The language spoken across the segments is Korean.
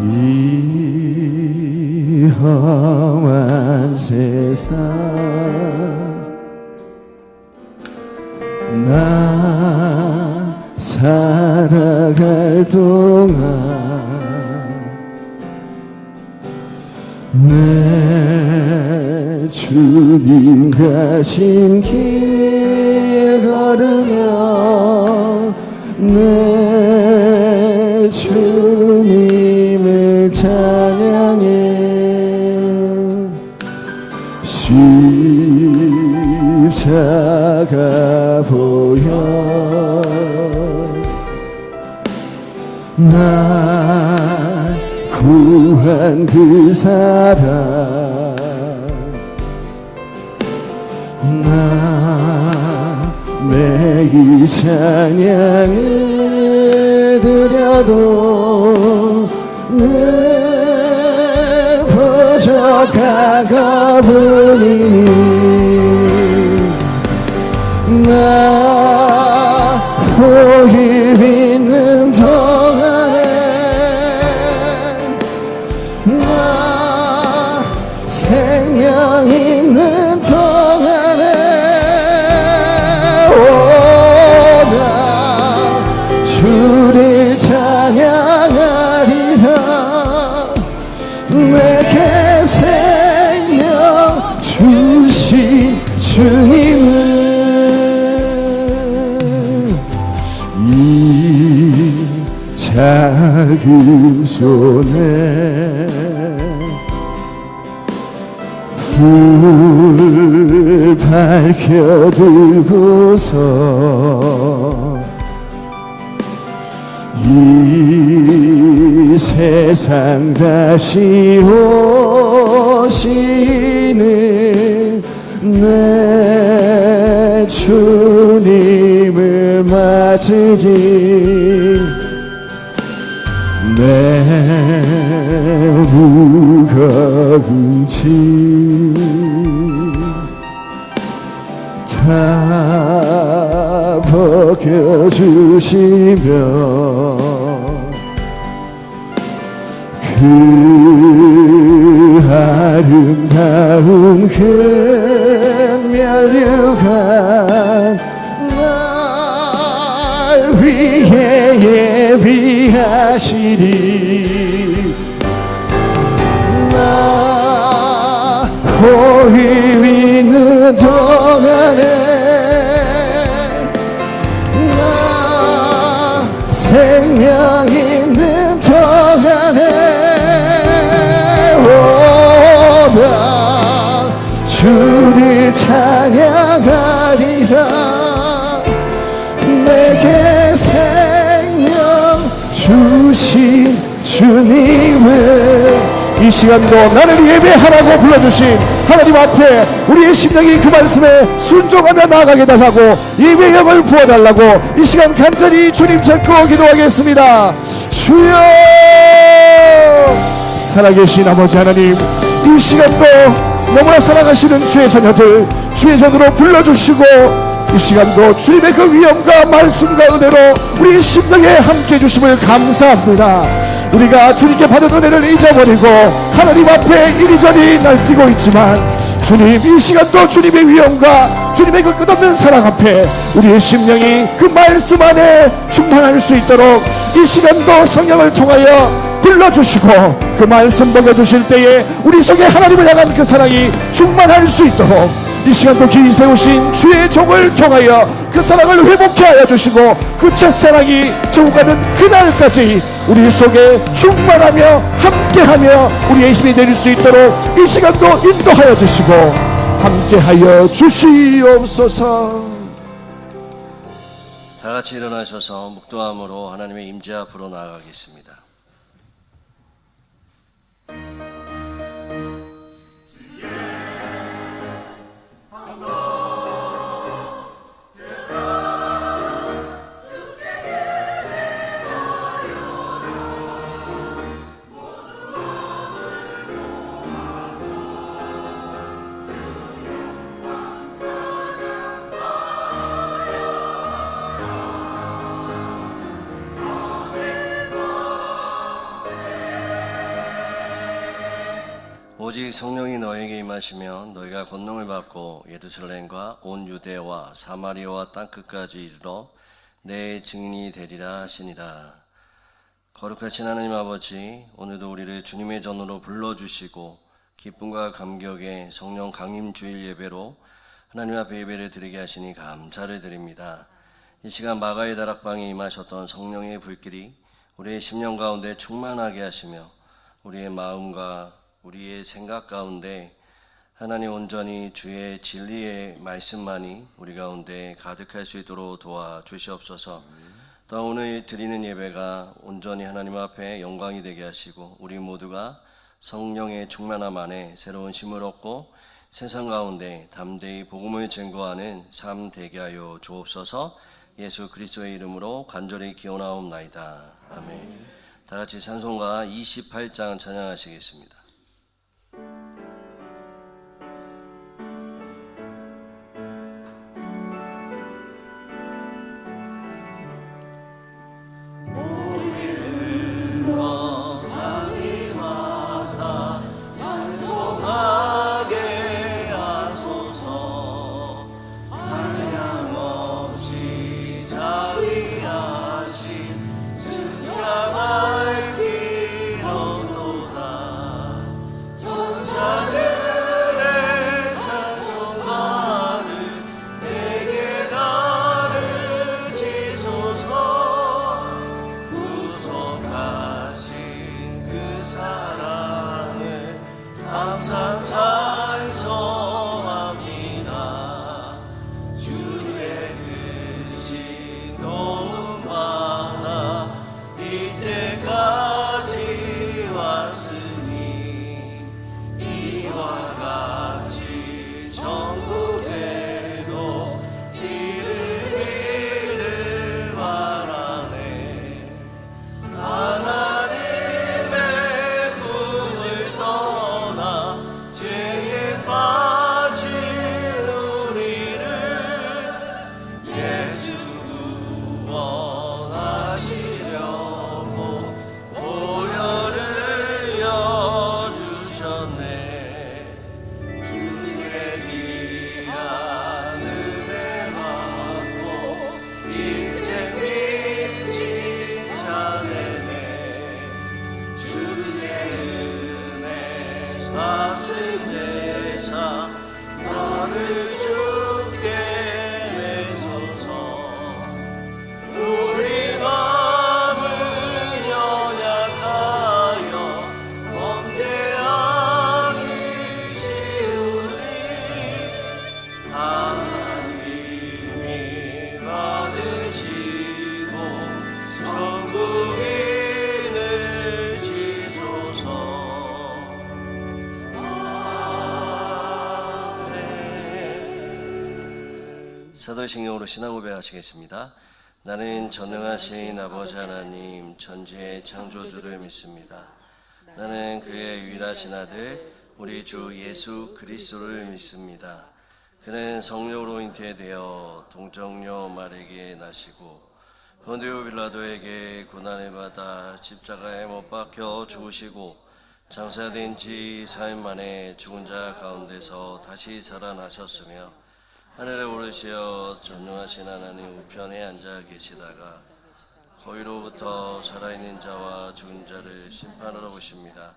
이 험한 세상 나 살아갈 동안 내 주님 가신 길 걸으며 내 주님을 찬양해 십자가 보여 날 구한 그 사랑 나 매일 찬양을 드려도 늘 부족한 것뿐이니 나 호흡 있는 동안에 나 생명 있는 동안에 오나 주를 찬양하리라 내게 생명 주신 주님을 이 작은 손에 불 밝혀두고서 이 세상 다시 오시는 내 주님을 맞으리 내 무거운 짐 다 벗겨주시며 그 아름다운 큰 면류관 날 위해 예비하시리 나 호흡 있는 동안에 나 생명 있는 동안에 오나 주를 찬양하리라 내게 생명 주신 주님을 이 시간도 나를 예배하라고 불러주신 하나님 앞에 우리의 심령이 그 말씀에 순종하며 나아가게 달라고 예배의 영을 부어달라고 이 시간 간절히 주님 찾고 기도하겠습니다. 주여 살아계신 아버지 하나님 이 시간도 너무나 사랑하시는 주의 자녀들 주의 전으로 불러주시고 이 시간도 주님의 그 위엄과 말씀과 은혜로 우리 심령에 함께 해주심을 감사합니다. 우리가 주님께 받은 은혜를 잊어버리고 하나님 앞에 이리저리 날뛰고 있지만 주님 이 시간도 주님의 위엄과 주님의 그 끝없는 사랑 앞에 우리의 심령이 그 말씀 안에 충만할 수 있도록 이 시간도 성령을 통하여 불러주시고 그 말씀 먹여주실 때에 우리 속에 하나님을 향한 그 사랑이 충만할 수 있도록 이 시간도 길이 세우신 주의 종을 통하여 그 사랑을 회복케 하여 주시고 그 첫사랑이 저고가는 그날까지 우리 속에 충만하며 함께하며 우리의 힘이 될 수 있도록 이 시간도 인도하여 주시고 함께하여 주시옵소서. 다같이 일어나셔서 묵도함으로 하나님의 임재 앞으로 나아가겠습니다. 오직 성령이 너에게 임하시면 너희가 권능을 받고 예루살렘과 온 유대와 사마리아와 땅끝까지 이르러 내 증인이 되리라 하시니라. 거룩하신 하나님 아버지, 오늘도 우리를 주님의 전으로 불러주시고 기쁨과 감격의 성령 강림 주일 예배로 하나님 앞에 예배를 드리게 하시니 감사를 드립니다. 이 시간 마가의 다락방에 임하셨던 성령의 불길이 우리의 심령 가운데 충만하게 하시며 우리의 마음과 우리의 생각 가운데 하나님 온전히 주의 진리의 말씀만이 우리 가운데 가득할 수 있도록 도와주시옵소서. 또 오늘 드리는 예배가 온전히 하나님 앞에 영광이 되게 하시고 우리 모두가 성령의 충만함 안에 새로운 힘을 얻고 세상 가운데 담대히 복음을 증거하는 삶 되게 하여 주옵소서. 예수 그리스도의 이름으로 간절히 기원하옵나이다. 아멘. 다 같이 찬송가 28장 찬양하시겠습니다. 사도신경으로 신앙 고백하시겠습니다. 나는 전능하신 아버지 하나님 전지의 창조주를 믿습니다. 나는 그의 유일하신 아들 우리 주 예수 그리스도를 믿습니다. 그는 성령으로 잉태되어 동정녀 마리아에게 나시고 본디오 빌라도에게 고난을 받아 십자가에 못 박혀 죽으시고 장사된 지 4일 만에 죽은 자 가운데서 다시 살아나셨으며 하늘에 오르시어 전능하신 하나님 우편에 앉아 계시다가 거기로부터 살아있는 자와 죽은 자를 심판하러 오십니다.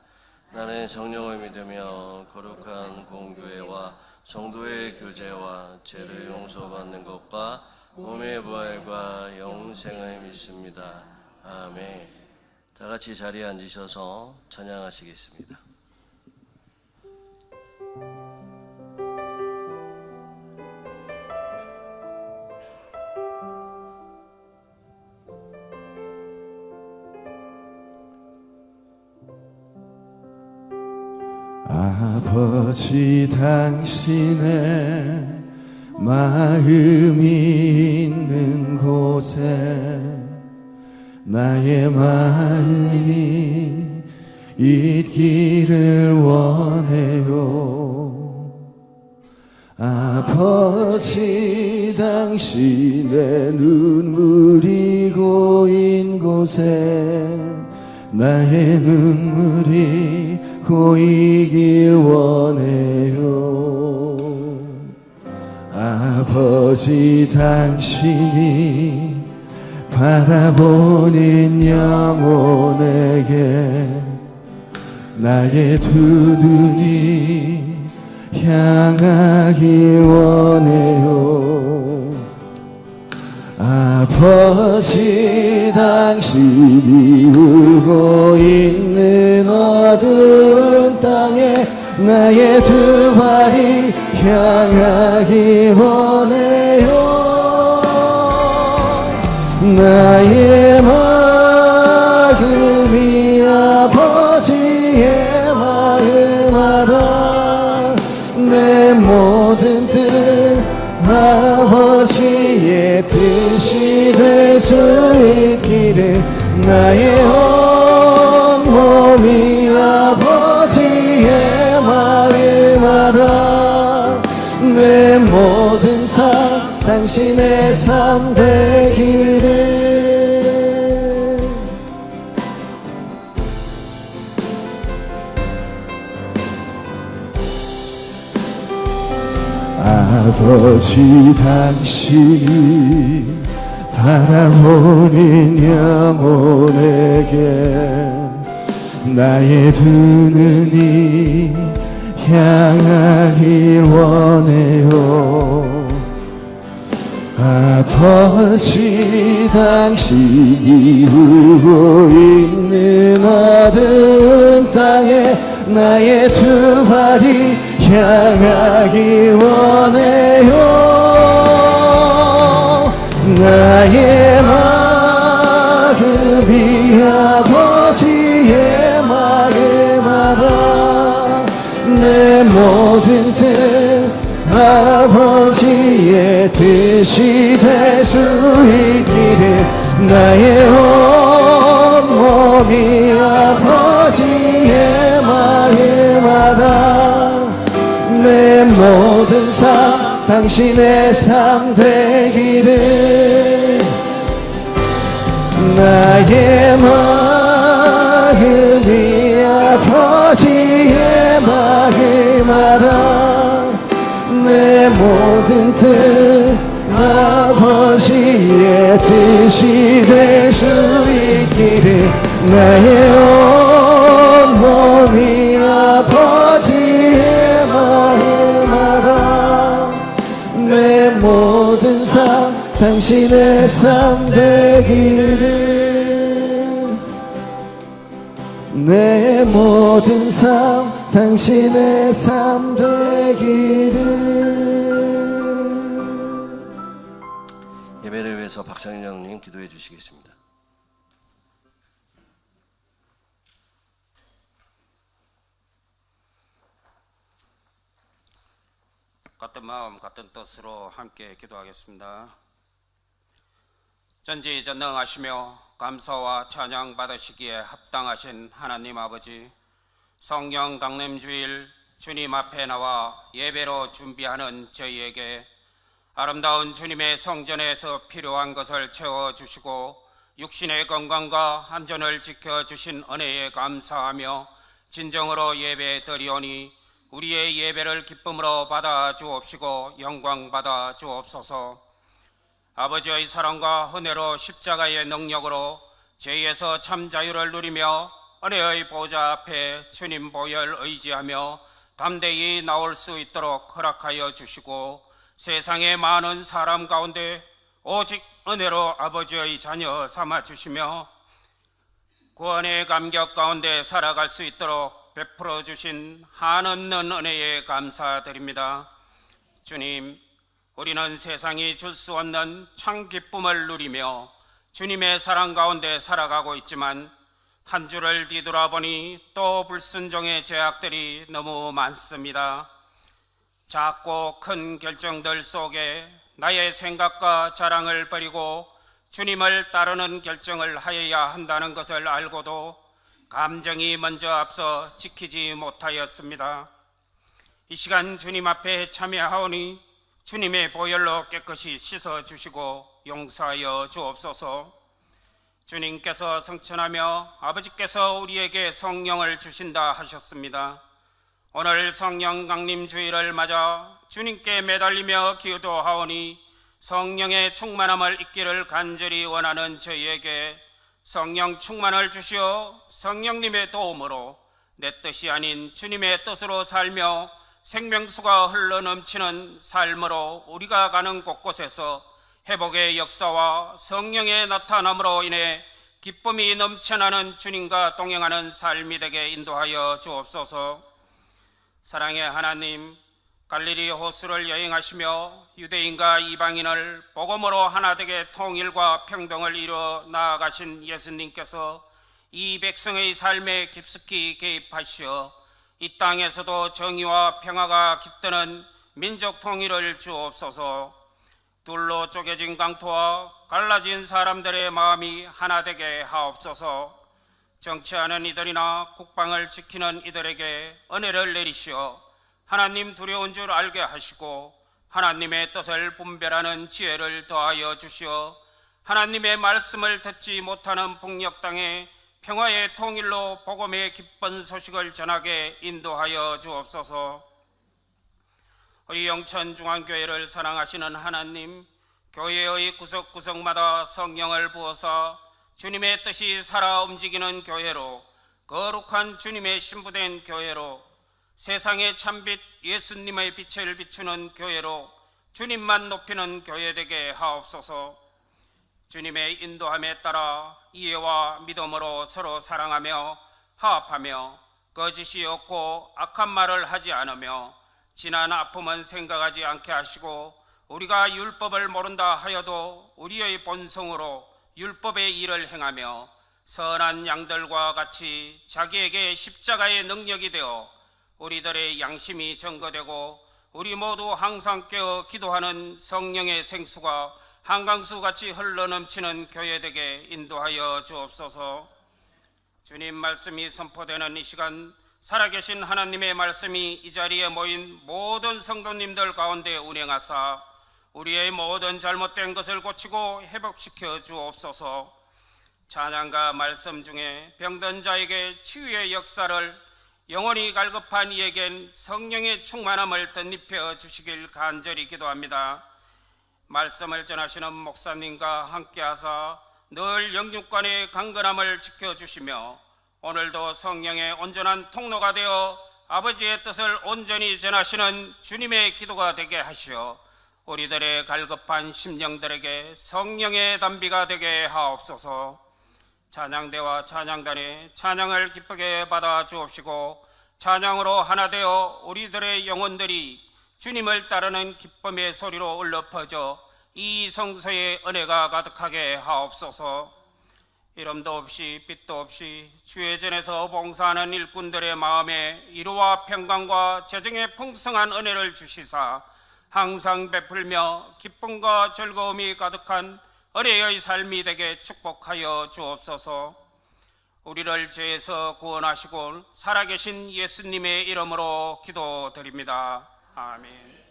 나는 성령을 믿으며 거룩한 공교회와 성도의 교제와 죄를 용서받는 것과 몸의 부활과 영생을 믿습니다. 아멘. 다 같이 자리에 앉으셔서 찬양하시겠습니다. 아버지 당신의 마음이 있는 곳에 나의 마음이 있기를 원해요. 아버지 당신의 눈물이 고인 곳에 나의 눈물이 고이길 원해요. 아버지 당신이 바라보는 영혼에게 나의 두 눈이 향하길 원해요. 아버지 당신이 울고 있는 어두운 땅에 나의 두 발이 향하길 원해요. 나의 마음이 아버지의 마음 알아. 내 모든 뜻 아버지의 뜻이 될 수 있기를. 나의 온몸이 아버지의 마음 알아. 내 모든 삶 당신의 삶 되기를. 아버지 당신이 바라보는 영혼에게 나의 두 눈이 향하길 원해요. 아버지 당신이 울고 있는 어두운 땅에 나의 두 발이 향하길 원해요. 나의 마음이 아버지의 마음 알아. 내 모든 뜻 아버지의 뜻이 될 수 있기를. 나의 온몸이 아버지의 마음 알아. 내 모든 삶 당신의 삶 되기를. 나의 마음이 아버지의 마음 알아. 내 모든 뜻 아버지의 뜻이 될 수 있기를. 나의 온몸이 아버지의 마음 알아. 내 모든 삶 당신의 삶 되기를. 내 모든 삶 당신의 삶 되기를. 예배를 위해서 박상영님 기도해 주시겠습니다. 같은 마음 같은 뜻으로 함께 기도하겠습니다. 전지전능하시며 감사와 찬양 받으시기에 합당하신 하나님 아버지, 성령 강림 주일 주님 앞에 나와 예배로 준비하는 저희에게 아름다운 주님의 성전에서 필요한 것을 채워주시고 육신의 건강과 안전을 지켜주신 은혜에 감사하며 진정으로 예배 드리오니 우리의 예배를 기쁨으로 받아 주옵시고 영광 받아 주옵소서. 아버지의 사랑과 은혜로 십자가의 능력으로 죄에서 참 자유를 누리며 은혜의 보좌 앞에 주님 보혈 의지하며 담대히 나올 수 있도록 허락하여 주시고 세상의 많은 사람 가운데 오직 은혜로 아버지의 자녀 삼아 주시며 구원의 감격 가운데 살아갈 수 있도록 베풀어 주신 한없는 은혜에 감사드립니다. 주님, 우리는 세상이 줄 수 없는 참 기쁨을 누리며 주님의 사랑 가운데 살아가고 있지만 한 주를 뒤돌아보니 또 불순종의 죄악들이 너무 많습니다. 작고 큰 결정들 속에 나의 생각과 자랑을 버리고 주님을 따르는 결정을 하여야 한다는 것을 알고도 감정이 먼저 앞서 지키지 못하였습니다. 이 시간 주님 앞에 참여하오니 주님의 보혈로 깨끗이 씻어주시고 용서하여 주옵소서. 주님께서 성천하며 아버지께서 우리에게 성령을 주신다 하셨습니다. 오늘 성령 강림 주일을 맞아 주님께 매달리며 기도하오니 성령의 충만함을 잊기를 간절히 원하는 저희에게 성령 충만을 주시어 성령님의 도움으로 내 뜻이 아닌 주님의 뜻으로 살며 생명수가 흘러넘치는 삶으로 우리가 가는 곳곳에서 회복의 역사와 성령의 나타남으로 인해 기쁨이 넘쳐나는 주님과 동행하는 삶이 되게 인도하여 주옵소서. 사랑의 하나님, 갈릴리 호수를 여행하시며 유대인과 이방인을 복음으로 하나 되게 통일과 평등을 이루어 나아가신 예수님께서 이 백성의 삶에 깊숙이 개입하시어 이 땅에서도 정의와 평화가 깃드는 민족 통일을 주옵소서. 둘로 쪼개진 강토와 갈라진 사람들의 마음이 하나 되게 하옵소서. 정치하는 이들이나 국방을 지키는 이들에게 은혜를 내리시어 하나님 두려운 줄 알게 하시고 하나님의 뜻을 분별하는 지혜를 더하여 주시어 하나님의 말씀을 듣지 못하는 북녘 땅에 평화의 통일로 복음의 기쁜 소식을 전하게 인도하여 주옵소서. 우리 영천중앙교회를 사랑하시는 하나님, 교회의 구석구석마다 성령을 부어서 주님의 뜻이 살아 움직이는 교회로, 거룩한 주님의 신부된 교회로, 세상의 참빛 예수님의 빛을 비추는 교회로 주님만 높이는 교회 되게 하옵소서. 주님의 인도함에 따라 이해와 믿음으로 서로 사랑하며 화합하며 거짓이 없고 악한 말을 하지 않으며 지난 아픔은 생각하지 않게 하시고 우리가 율법을 모른다 하여도 우리의 본성으로 율법의 일을 행하며 선한 양들과 같이 자기에게 십자가의 능력이 되어 우리들의 양심이 증거되고 우리 모두 항상 깨어 기도하는 성령의 생수가 한강수같이 흘러넘치는 교회되게 인도하여 주옵소서. 주님 말씀이 선포되는 이 시간 살아계신 하나님의 말씀이 이 자리에 모인 모든 성도님들 가운데 운행하사 우리의 모든 잘못된 것을 고치고 회복시켜 주옵소서. 찬양과 말씀 중에 병든 자에게 치유의 역사를, 영혼이 갈급한 이에겐 성령의 충만함을 덧입혀 주시길 간절히 기도합니다. 말씀을 전하시는 목사님과 함께하사 늘 영육간의 강건함을 지켜주시며 오늘도 성령의 온전한 통로가 되어 아버지의 뜻을 온전히 전하시는 주님의 기도가 되게 하시어 우리들의 갈급한 심령들에게 성령의 단비가 되게 하옵소서. 찬양대와 찬양단의 찬양을 기쁘게 받아 주옵시고 찬양으로 하나 되어 우리들의 영혼들이 주님을 따르는 기쁨의 소리로 울려 퍼져 이 성소에 은혜가 가득하게 하옵소서. 이름도 없이 빛도 없이 주의 전에서 봉사하는 일꾼들의 마음에 이루와 평강과 재정의 풍성한 은혜를 주시사 항상 베풀며 기쁨과 즐거움이 가득한 은혜의 삶이 되게 축복하여 주옵소서. 우리를 죄에서 구원하시고 살아계신 예수님의 이름으로 기도드립니다. 아멘.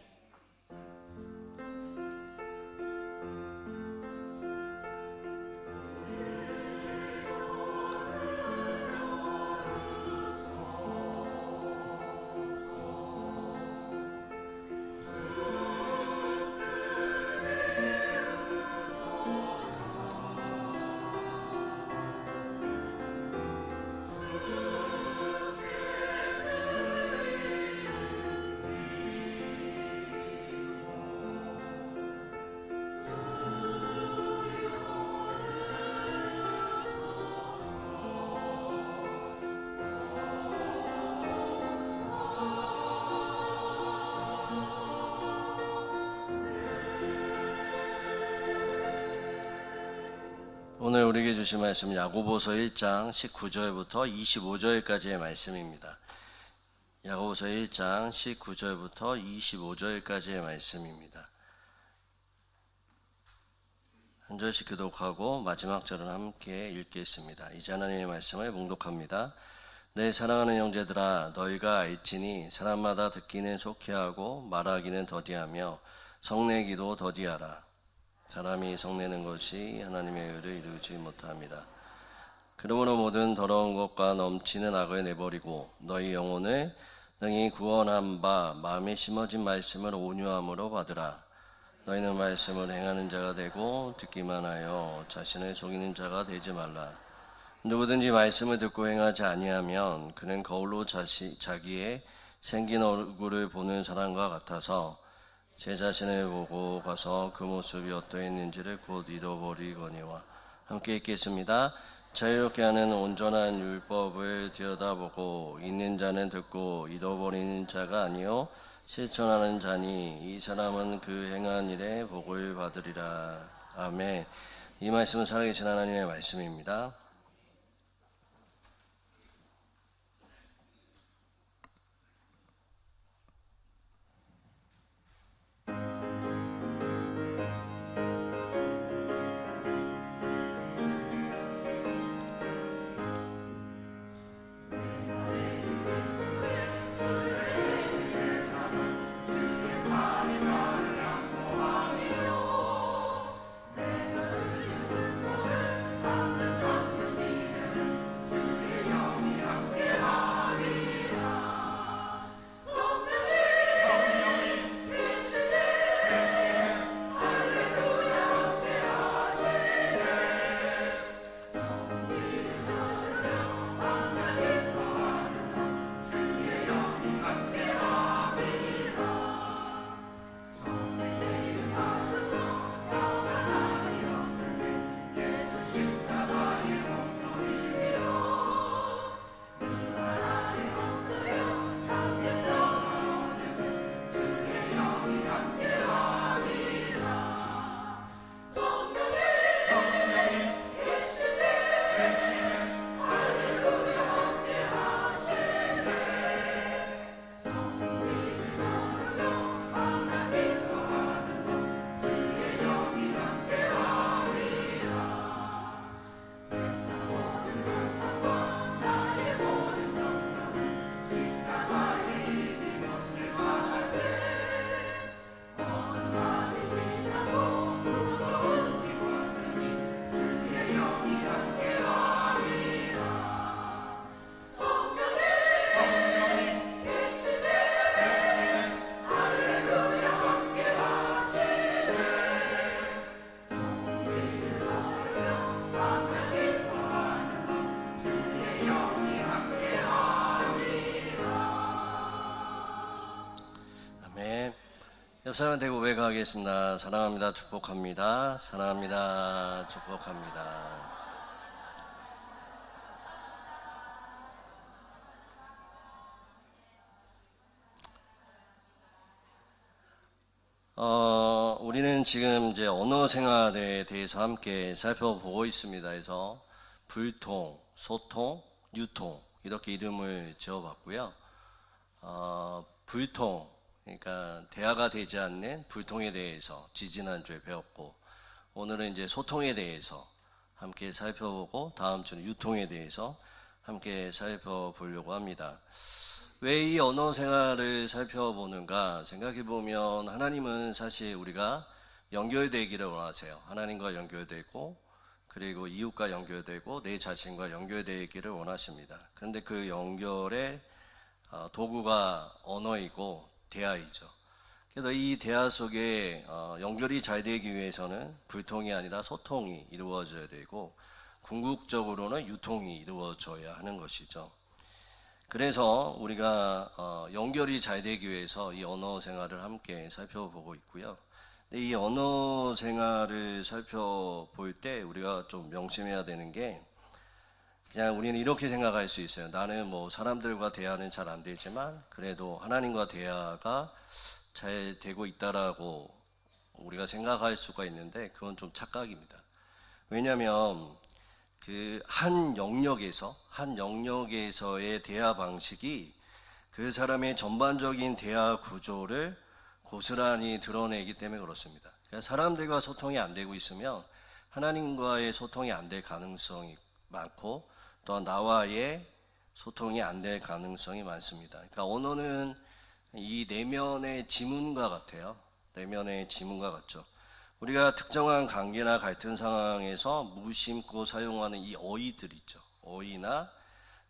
오늘 우리에게 주신 말씀 야고보서 1장 19절부터 25절까지의 말씀입니다. 야고보서 1장 19절부터 25절까지의 말씀입니다. 한 절씩 교독하고 마지막 절은 함께 읽겠습니다. 이제 하나님의 말씀을 봉독합니다. 내 사랑하는 형제들아, 너희가 알지니 사람마다 듣기는 속히 하고 말하기는 더디하며 성내기도 더디하라. 사람이 성내는 것이 하나님의 의를 이루지 못합니다. 그러므로 모든 더러운 것과 넘치는 악을 내버리고 너희 영혼을 능히 구원한 바 마음에 심어진 말씀을 온유함으로 받으라. 너희는 말씀을 행하는 자가 되고 듣기만 하여 자신을 속이는 자가 되지 말라. 누구든지 말씀을 듣고 행하지 아니하면 그는 거울로 자기의 생긴 얼굴을 보는 사람과 같아서 제 자신을 보고 가서 그 모습이 어떠했는지를 곧 잊어버리거니와. 함께 읽겠습니다. 자유롭게 하는 온전한 율법을 들여다보고 있는 자는 듣고 잃어버리는 자가 아니요 실천하는 자니 이 사람은 그 행한 일에 복을 받으리라. 아멘. 이 말씀은 살아계신 하나님의 말씀입니다. 옆 사람 대고 고백하겠습니다. 사랑합니다. 축복합니다. 사랑합니다. 축복합니다. 우리는 지금 이제 언어 생활에 대해서 함께 살펴보고 있습니다. 그래서 불통, 소통, 유통 이렇게 이름을 지어봤고요. 불통, 그러니까 대화가 되지 않는 불통에 대해서 지지난주에 배웠고, 오늘은 이제 소통에 대해서 함께 살펴보고 다음 주는 유통에 대해서 함께 살펴보려고 합니다. 왜 이 언어 생활을 살펴보는가 생각해 보면, 하나님은 사실 우리가 연결되기를 원하세요. 하나님과 연결되고, 그리고 이웃과 연결되고, 내 자신과 연결되기를 원하십니다. 그런데 그 연결의 도구가 언어이고 대화이죠. 그래서 이 대화 속에 연결이 잘 되기 위해서는 불통이 아니라 소통이 이루어져야 되고, 궁극적으로는 유통이 이루어져야 하는 것이죠. 그래서 우리가 연결이 잘 되기 위해서 이 언어 생활을 함께 살펴보고 있고요. 근데 이 언어 생활을 살펴볼 때 우리가 좀 명심해야 되는 게, 그냥 우리는 이렇게 생각할 수 있어요. 나는 뭐 사람들과 대화는 잘 안 되지만 그래도 하나님과 대화가 잘 되고 있다라고 우리가 생각할 수가 있는데, 그건 좀 착각입니다. 왜냐하면 그 한 영역에서의 대화 방식이 그 사람의 전반적인 대화 구조를 고스란히 드러내기 때문에 그렇습니다. 그러니까 사람들과 소통이 안 되고 있으면 하나님과의 소통이 안 될 가능성이 많고, 또한 나와의 소통이 안 될 가능성이 많습니다. 그러니까 언어는 이 내면의 지문과 같아요. 내면의 지문과 같죠. 우리가 특정한 관계나 갈등 상황에서 무심코 사용하는 이 어휘들 있죠. 어휘나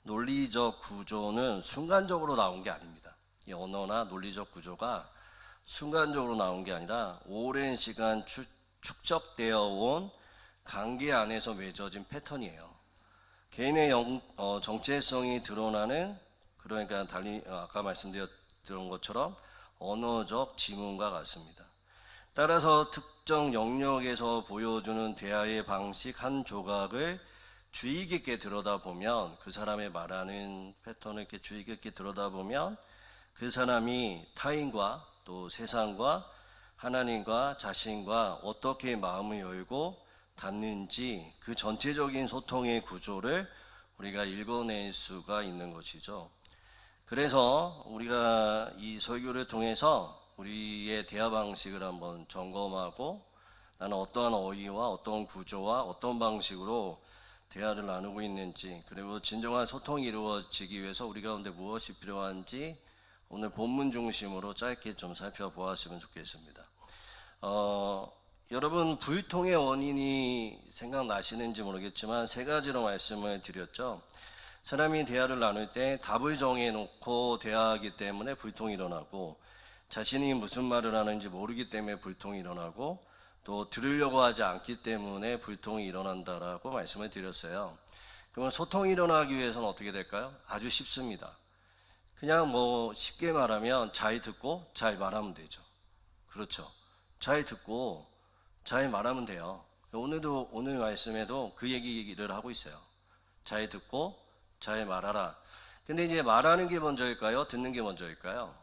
논리적 구조는 순간적으로 나온 게 아닙니다. 이 언어나 논리적 구조가 순간적으로 나온 게 아니라 오랜 시간 축적되어 온 관계 안에서 맺어진 패턴이에요. 개인의 정체성이 드러나는, 그러니까 달리 아까 말씀드렸던 것처럼 언어적 지문과 같습니다. 따라서 특정 영역에서 보여주는 대화의 방식 한 조각을 주의 깊게 들여다보면, 그 사람의 말하는 패턴을 이렇게 주의 깊게 들여다보면 그 사람이 타인과 또 세상과 하나님과 자신과 어떻게 마음을 열고 닫는지, 그 전체적인 소통의 구조를 우리가 읽어낼 수가 있는 것이죠. 그래서 우리가 이 설교를 통해서 우리의 대화 방식을 한번 점검하고, 나는 어떠한 어휘와 어떤 구조와 어떤 방식으로 대화를 나누고 있는지, 그리고 진정한 소통이 이루어지기 위해서 우리 가운데 무엇이 필요한지 오늘 본문 중심으로 짧게 좀 살펴보았으면 좋겠습니다. 여러분, 불통의 원인이 생각나시는지 모르겠지만 세 가지로 말씀을 드렸죠. 사람이 대화를 나눌 때 답을 정해놓고 대화하기 때문에 불통이 일어나고, 자신이 무슨 말을 하는지 모르기 때문에 불통이 일어나고, 또 들으려고 하지 않기 때문에 불통이 일어난다라고 말씀을 드렸어요. 그러면 소통이 일어나기 위해서는 어떻게 될까요? 아주 쉽습니다. 그냥 쉽게 말하면 잘 듣고 잘 말하면 되죠. 그렇죠. 잘 듣고 잘 말하면 돼요. 오늘 말씀에도 그 얘기를 하고 있어요. 잘 듣고 잘 말하라. 근데 이제 말하는 게 먼저일까요? 듣는 게 먼저일까요?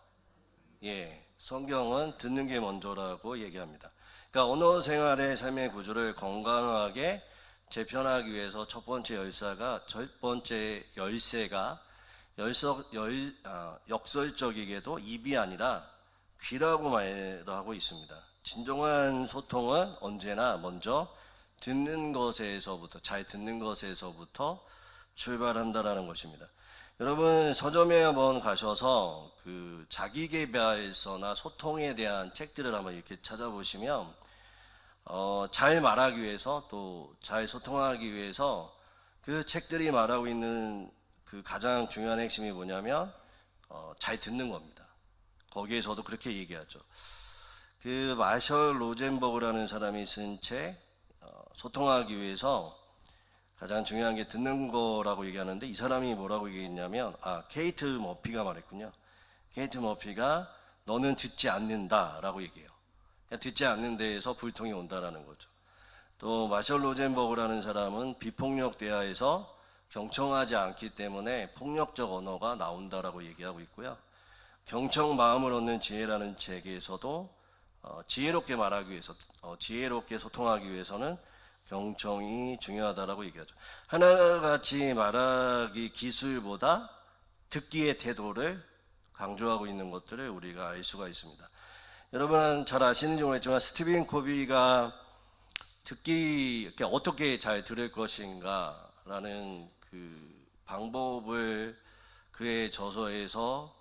예, 성경은 듣는 게 먼저라고 얘기합니다. 그러니까 언어 생활의 삶의 구조를 건강하게 재편하기 위해서 첫 번째 열쇠가 역설적이게도 입이 아니라 귀라고 말하고 있습니다. 진정한 소통은 언제나 먼저 듣는 것에서부터, 잘 듣는 것에서부터 출발한다라는 것입니다. 여러분, 서점에 한번 가셔서 그 자기계발서나 소통에 대한 책들을 한번 이렇게 찾아보시면 잘 말하기 위해서, 또 잘 소통하기 위해서 그 책들이 말하고 있는 그 가장 중요한 핵심이 뭐냐면 잘 듣는 겁니다. 거기에서도 그렇게 얘기하죠. 그 마셜 로젠버그라는 사람이 쓴 책, 소통하기 위해서 가장 중요한 게 듣는 거라고 얘기하는데, 이 사람이 뭐라고 얘기했냐면, 케이트 머피가 말했군요. 케이트 머피가 너는 듣지 않는다라고 얘기해요. 그러니까 듣지 않는 데에서 불통이 온다라는 거죠. 또 마셜 로젠버그라는 사람은 비폭력 대화에서 경청하지 않기 때문에 폭력적 언어가 나온다라고 얘기하고 있고요. 경청 마음을 얻는 지혜라는 책에서도 지혜롭게 말하기 위해서, 지혜롭게 소통하기 위해서는 경청이 중요하다라고 얘기하죠. 하나같이 말하기 기술보다 듣기의 태도를 강조하고 있는 것들을 우리가 알 수가 있습니다. 여러분 잘 아시는지 모르겠지만 스티븐 코비가 듣기 이렇게 어떻게 잘 들을 것인가라는 그 방법을 그의 저서에서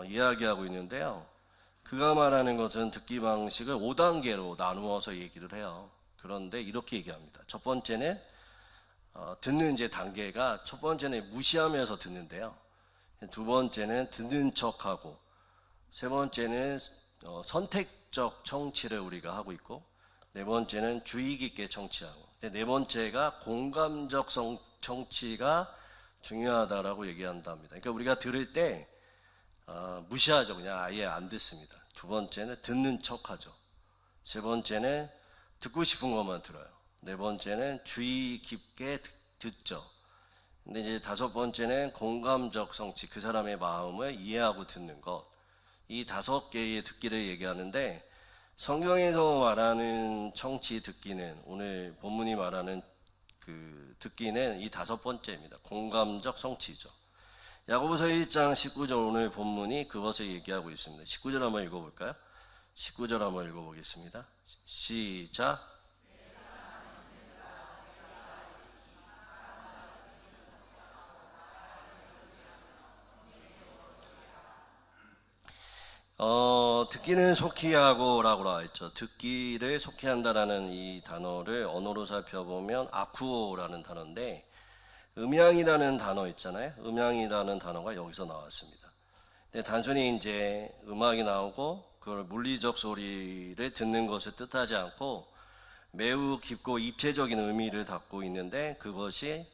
이야기하고 있는데요. 그가 말하는 것은 듣기 방식을 5단계로 나누어서 얘기를 해요. 그런데 이렇게 얘기합니다. 첫 번째는 듣는 이제 단계가, 첫 번째는 무시하면서 듣는데요. 두 번째는 듣는 척하고, 세 번째는 선택적 청취를 우리가 하고 있고, 네 번째는 주의 깊게 청취하고, 네 번째가 공감적 청취가 중요하다라고 얘기한답니다. 그러니까 우리가 들을 때 무시하죠. 그냥 아예 안 듣습니다. 두 번째는 듣는 척하죠. 세 번째는 듣고 싶은 것만 들어요. 네 번째는 주의 깊게 듣죠. 근데 이제 다섯 번째는 공감적 성취, 그 사람의 마음을 이해하고 듣는 것. 이 5개의 듣기를 얘기하는데, 성경에서 말하는 청취 듣기는, 오늘 본문이 말하는 그 듣기는 이 5번째입니다. 공감적 성취죠. 야고보서 1장 19절, 오늘 본문이 그것을 얘기하고 있습니다. 19절 한번 읽어볼까요? 19절 한번 읽어보겠습니다. 시작. 듣기는 속히 하고라고 나와 있죠. 듣기를 속히 한다라는 이 단어를 언어로 살펴보면 아쿠오라는 단어인데, 음양이라는 단어 있잖아요. 음양이라는 단어가 여기서 나왔습니다. 근데 단순히 이제 음악이 나오고 그걸 물리적 소리를 듣는 것을 뜻하지 않고 매우 깊고 입체적인 의미를 담고 있는데, 그것이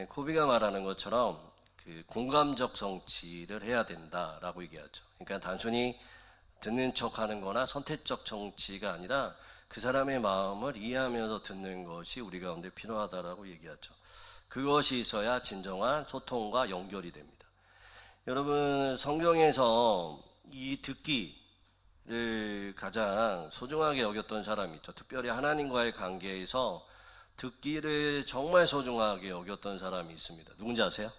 코비가 말하는 것처럼 그 공감적 성취를 해야 된다라고 얘기하죠. 그러니까 단순히 듣는 척하는 거나 선택적 정치가 아니라 그 사람의 마음을 이해하면서 듣는 것이 우리 가운데 필요하다라고 얘기하죠. 그것이 있어야 진정한 소통과 연결이 됩니다. 여러분, 성경에서 이 듣기를 가장 소중하게 여겼던 사람이 있죠. 특별히 하나님과의 관계에서 듣기를 정말 소중하게 여겼던 사람이 있습니다. 누군지 아세요?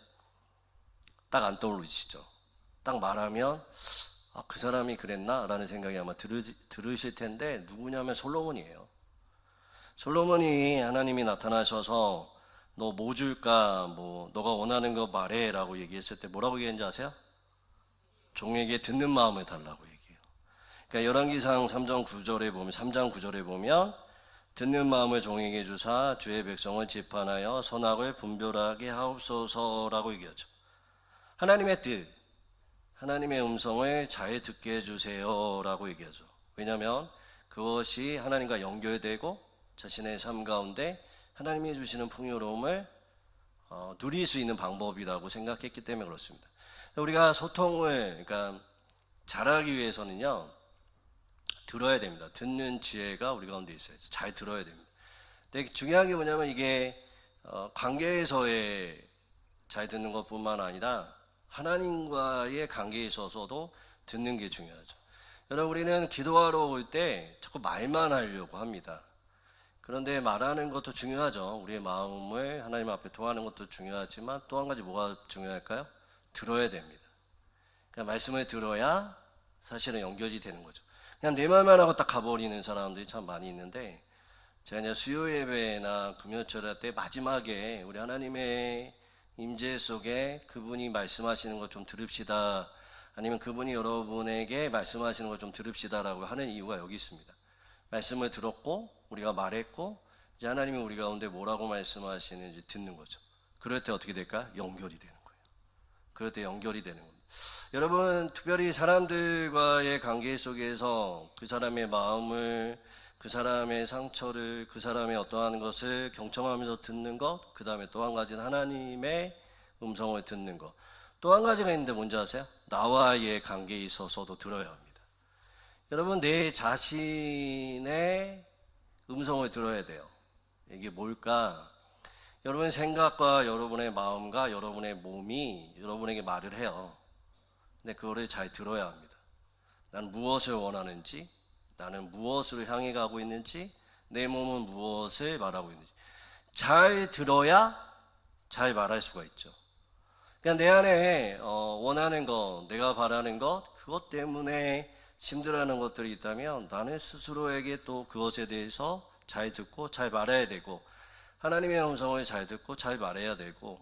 딱 안 떠오르시죠? 딱 말하면 그 사람이 그랬나? 라는 생각이 아마 들으실 텐데, 누구냐면 솔로몬이에요. 솔로몬이 하나님이 나타나셔서 너 뭐 줄까? 너가 원하는 거 말해 라고 얘기했을 때 뭐라고 얘기했는지 아세요? 종에게 듣는 마음을 달라고 얘기해요. 그러니까 열왕기상 3장 9절에 보면 듣는 마음을 종에게 주사 주의 백성을 재판하여 선악을 분별하게 하옵소서라고 얘기하죠. 하나님의 뜻, 하나님의 음성을 잘 듣게 해주세요라고 얘기하죠. 왜냐하면 그것이 하나님과 연결되고 자신의 삶 가운데 하나님이 주시는 풍요로움을 누릴 수 있는 방법이라고 생각했기 때문에 그렇습니다. 우리가 소통을 잘하기 위해서는요, 들어야 됩니다. 듣는 지혜가 우리 가운데 있어요. 잘 들어야 됩니다. 근데 중요한 게 뭐냐면 이게 관계에서의 잘 듣는 것뿐만 아니라 하나님과의 관계에 있어서도 듣는 게 중요하죠. 여러분, 우리는 기도하러 올 때 자꾸 말만 하려고 합니다. 그런데 말하는 것도 중요하죠. 우리의 마음을 하나님 앞에 토하는 것도 중요하지만 또 한 가지 뭐가 중요할까요? 들어야 됩니다. 그러니까 말씀을 들어야 사실은 연결이 되는 거죠. 그냥 내 말만 하고 딱 가버리는 사람들이 참 많이 있는데, 제가 이제 수요 예배나 금요철 때 마지막에 우리 하나님의 임재 속에 그분이 말씀하시는 것 좀 들읍시다, 아니면 그분이 여러분에게 말씀하시는 것 좀 들읍시다라고 하는 이유가 여기 있습니다. 말씀을 들었고 우리가 말했고 이제 하나님이 우리 가운데 뭐라고 말씀하시는지 듣는 거죠. 그럴 때 어떻게 될까? 연결이 되는 거예요. 그럴 때 연결이 되는 겁니다. 여러분, 특별히 사람들과의 관계 속에서 그 사람의 마음을, 그 사람의 상처를, 그 사람의 어떠한 것을 경청하면서 듣는 것, 그 다음에 또 한 가지는 하나님의 음성을 듣는 것. 또 한 가지가 있는데 뭔지 아세요? 나와의 관계에 있어서도 들어야 합니다. 여러분, 내 자신의 음성을 들어야 돼요. 이게 뭘까? 여러분의 생각과 여러분의 마음과 여러분의 몸이 여러분에게 말을 해요. 근데 그거를 잘 들어야 합니다. 나는 무엇을 원하는지, 나는 무엇을 향해 가고 있는지, 내 몸은 무엇을 말하고 있는지 잘 들어야 잘 말할 수가 있죠. 그냥 내 안에 원하는 것, 내가 바라는 것, 그것 때문에 힘들어하는 것들이 있다면 나는 스스로에게 또 그것에 대해서 잘 듣고 잘 말해야 되고, 하나님의 음성을 잘 듣고 잘 말해야 되고,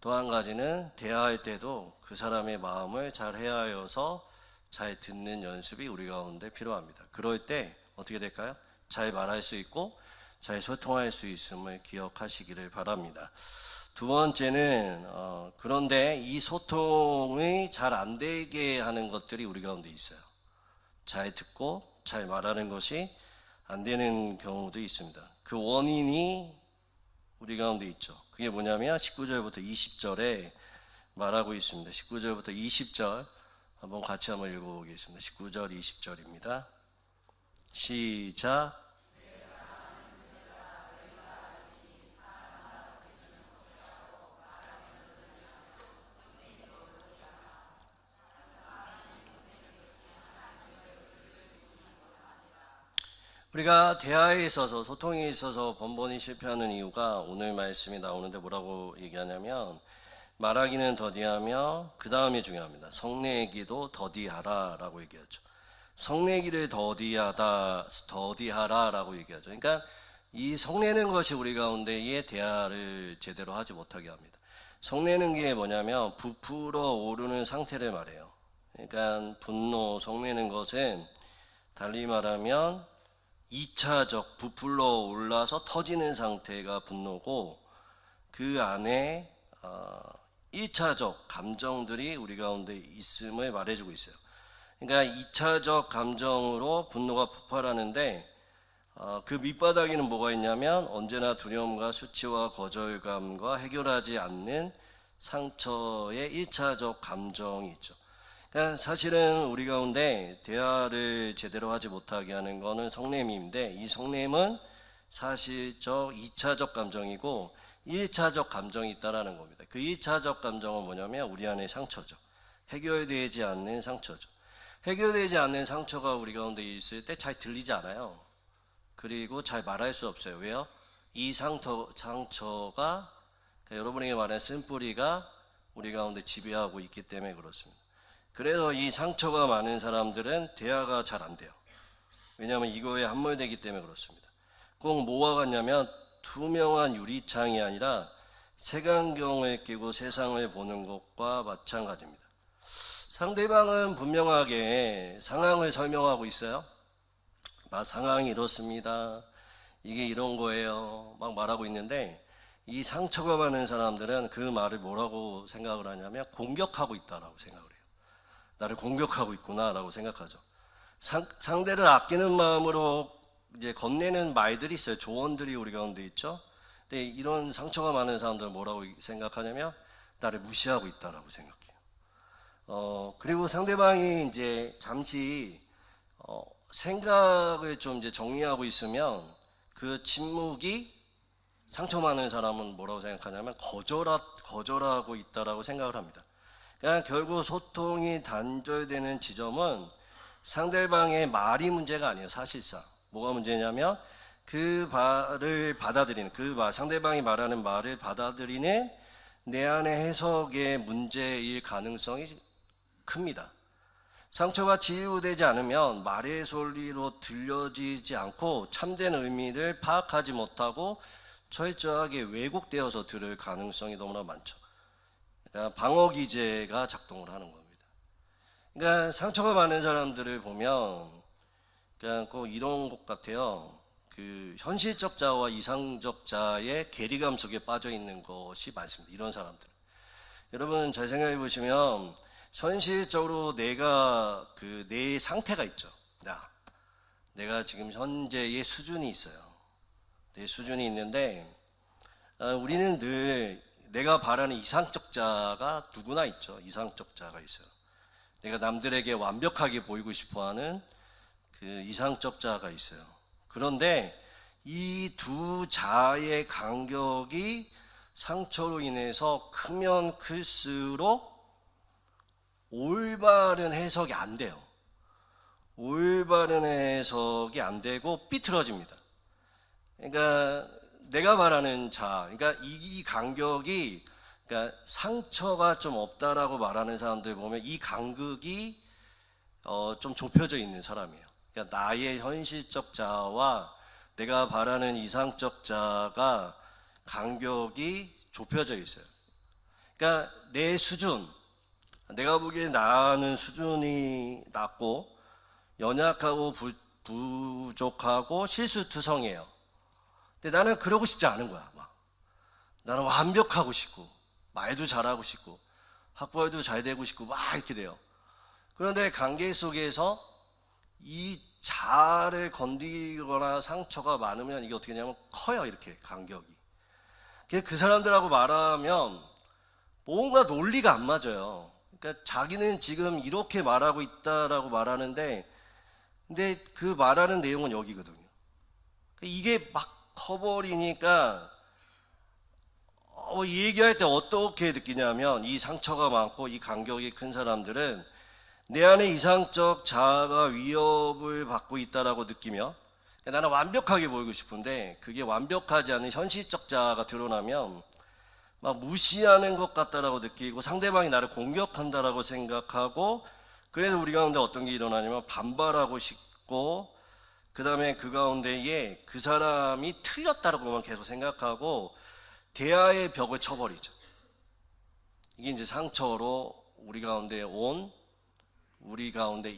또 한 가지는 대화할 때도 그 사람의 마음을 잘 헤아려서 잘 듣는 연습이 우리 가운데 필요합니다. 그럴 때 어떻게 될까요? 잘 말할 수 있고 잘 소통할 수 있음을 기억하시기를 바랍니다. 두 번째는 그런데 이 소통이 잘 안 되게 하는 것들이 우리 가운데 있어요. 잘 듣고 잘 말하는 것이 안 되는 경우도 있습니다. 그 원인이 우리 가운데 있죠. 그게 뭐냐면 19절부터 20절에 말하고 있습니다. 19절부터 20절 한번 같이 한번 읽어보겠습니다. 19절 20절입니다. 시작. 우리가 대화에 있어서, 소통에 있어서 번번이 실패하는 이유가 오늘 말씀이 나오는데 뭐라고 얘기하냐면, 말하기는 더디하며 그 다음이 중요합니다. 성내기도 더디하라 라고 얘기하죠. 성내기를 더디하라 라고 얘기하죠. 그러니까 이 성내는 것이 우리 가운데의 대화를 제대로 하지 못하게 합니다. 성내는 게 뭐냐면 부풀어 오르는 상태를 말해요. 그러니까 분노, 성내는 것은 달리 말하면 2차적 부풀러 올라서 터지는 상태가 분노고, 그 안에 1차적 감정들이 우리 가운데 있음을 말해주고 있어요. 그러니까 2차적 감정으로 분노가 폭발하는데 그 밑바닥에는 뭐가 있냐면 언제나 두려움과 수치와 거절감과 해결하지 않는 상처의 1차적 감정이 있죠. 그러니까 사실은 우리 가운데 대화를 제대로 하지 못하게 하는 거는 성냄인데, 이 성냄은 사실적 2차적 감정이고 1차적 감정이 있다라는 겁니다. 그 1차적 감정은 뭐냐면 우리 안의 상처죠. 해결되지 않는 상처죠. 해결되지 않는 상처가 우리 가운데 있을 때 잘 들리지 않아요. 그리고 잘 말할 수 없어요. 왜요? 이 상처가 여러분에게 말한 쓴뿌리가 우리 가운데 지배하고 있기 때문에 그렇습니다. 그래서 이 상처가 많은 사람들은 대화가 잘 안 돼요. 왜냐하면 이거에 함몰되기 때문에 그렇습니다. 꼭 뭐와 같냐면 투명한 유리창이 아니라 색안경을 끼고 세상을 보는 것과 마찬가지입니다. 상대방은 분명하게 상황을 설명하고 있어요. 상황이 이렇습니다. 이게 이런 거예요. 막 말하고 있는데, 이 상처가 많은 사람들은 그 말을 뭐라고 생각을 하냐면 공격하고 있다라고 생각을 해요. 나를 공격하고 있구나라고 생각하죠. 상대를 아끼는 마음으로 이제 건네는 말들이 있어요. 조언들이 우리 가운데 있죠. 근데 이런 상처가 많은 사람들은 뭐라고 생각하냐면 나를 무시하고 있다라고 생각해요. 그리고 상대방이 이제 잠시 생각을 좀 이제 정리하고 있으면 그 침묵이 상처 많은 사람은 뭐라고 생각하냐면 거절하고 있다라고 생각을 합니다. 그러니까 결국 소통이 단절되는 지점은 상대방의 말이 문제가 아니에요. 사실상 뭐가 문제냐면 그 말을 받아들이는, 상대방이 말하는 말을 받아들이는 내 안의 해석의 문제일 가능성이 큽니다. 상처가 치유되지 않으면 말의 소리로 들려지지 않고 참된 의미를 파악하지 못하고 철저하게 왜곡되어서 들을 가능성이 너무나 많죠. 그러니까 방어 기제가 작동을 하는 겁니다. 그러니까 상처가 많은 사람들을 보면 그냥 꼭 이런 것 같아요. 그 현실적 자와 이상적 자의 괴리감 속에 빠져 있는 것이 많습니다. 이런 사람들. 여러분 잘 생각해 보시면 현실적으로 내가 내 상태가 있죠. 내가 지금 현재의 수준이 있어요. 내 수준이 있는데 우리는 늘 내가 바라는 이상적 자가 누구나 있죠. 이상적 자가 있어요. 내가 남들에게 완벽하게 보이고 싶어하는 그 이상적 자가 있어요. 그런데 이 두 자의 간격이 상처로 인해서 크면 클수록 올바른 해석이 안 돼요. 올바른 해석이 안 되고 삐뚤어집니다. 그러니까 내가 말하는 자, 그러니까 이 간격이, 그러니까 상처가 좀 없다라고 말하는 사람들 보면 이 간극이 좀 좁혀져 있는 사람이에요. 그러니까 나의 현실적 자와 내가 바라는 이상적 자가 간격이 좁혀져 있어요. 그러니까 내 수준, 내가 보기에 나는 수준이 낮고 연약하고 부족하고 실수투성이에요. 근데 나는 그러고 싶지 않은 거야. 나는 완벽하고 싶고 말도 잘하고 싶고 학벌도 잘 되고 싶고 막 이렇게 돼요. 그런데 관계 속에서 이 자아를 건드리거나 상처가 많으면 이게 어떻게 되냐면 커요. 이렇게 간격이. 그 사람들하고 말하면 뭔가 논리가 안 맞아요. 그러니까 자기는 지금 이렇게 말하고 있다라고 말하는데, 근데 그 말하는 내용은 여기거든요. 이게 막 커버리니까 얘기할 때 어떻게 느끼냐면, 이 상처가 많고 이 간격이 큰 사람들은 내 안에 이상적 자아가 위협을 받고 있다라고 느끼며, 나는 완벽하게 보이고 싶은데 그게 완벽하지 않은 현실적 자아가 드러나면 막 무시하는 것 같다라고 느끼고 상대방이 나를 공격한다라고 생각하고, 그래서 우리 가운데 어떤 게 일어나냐면 반발하고 싶고, 그 다음에 그 가운데에 그 사람이 틀렸다라고만 계속 생각하고 대화의 벽을 쳐버리죠. 이게 이제 상처로 우리 가운데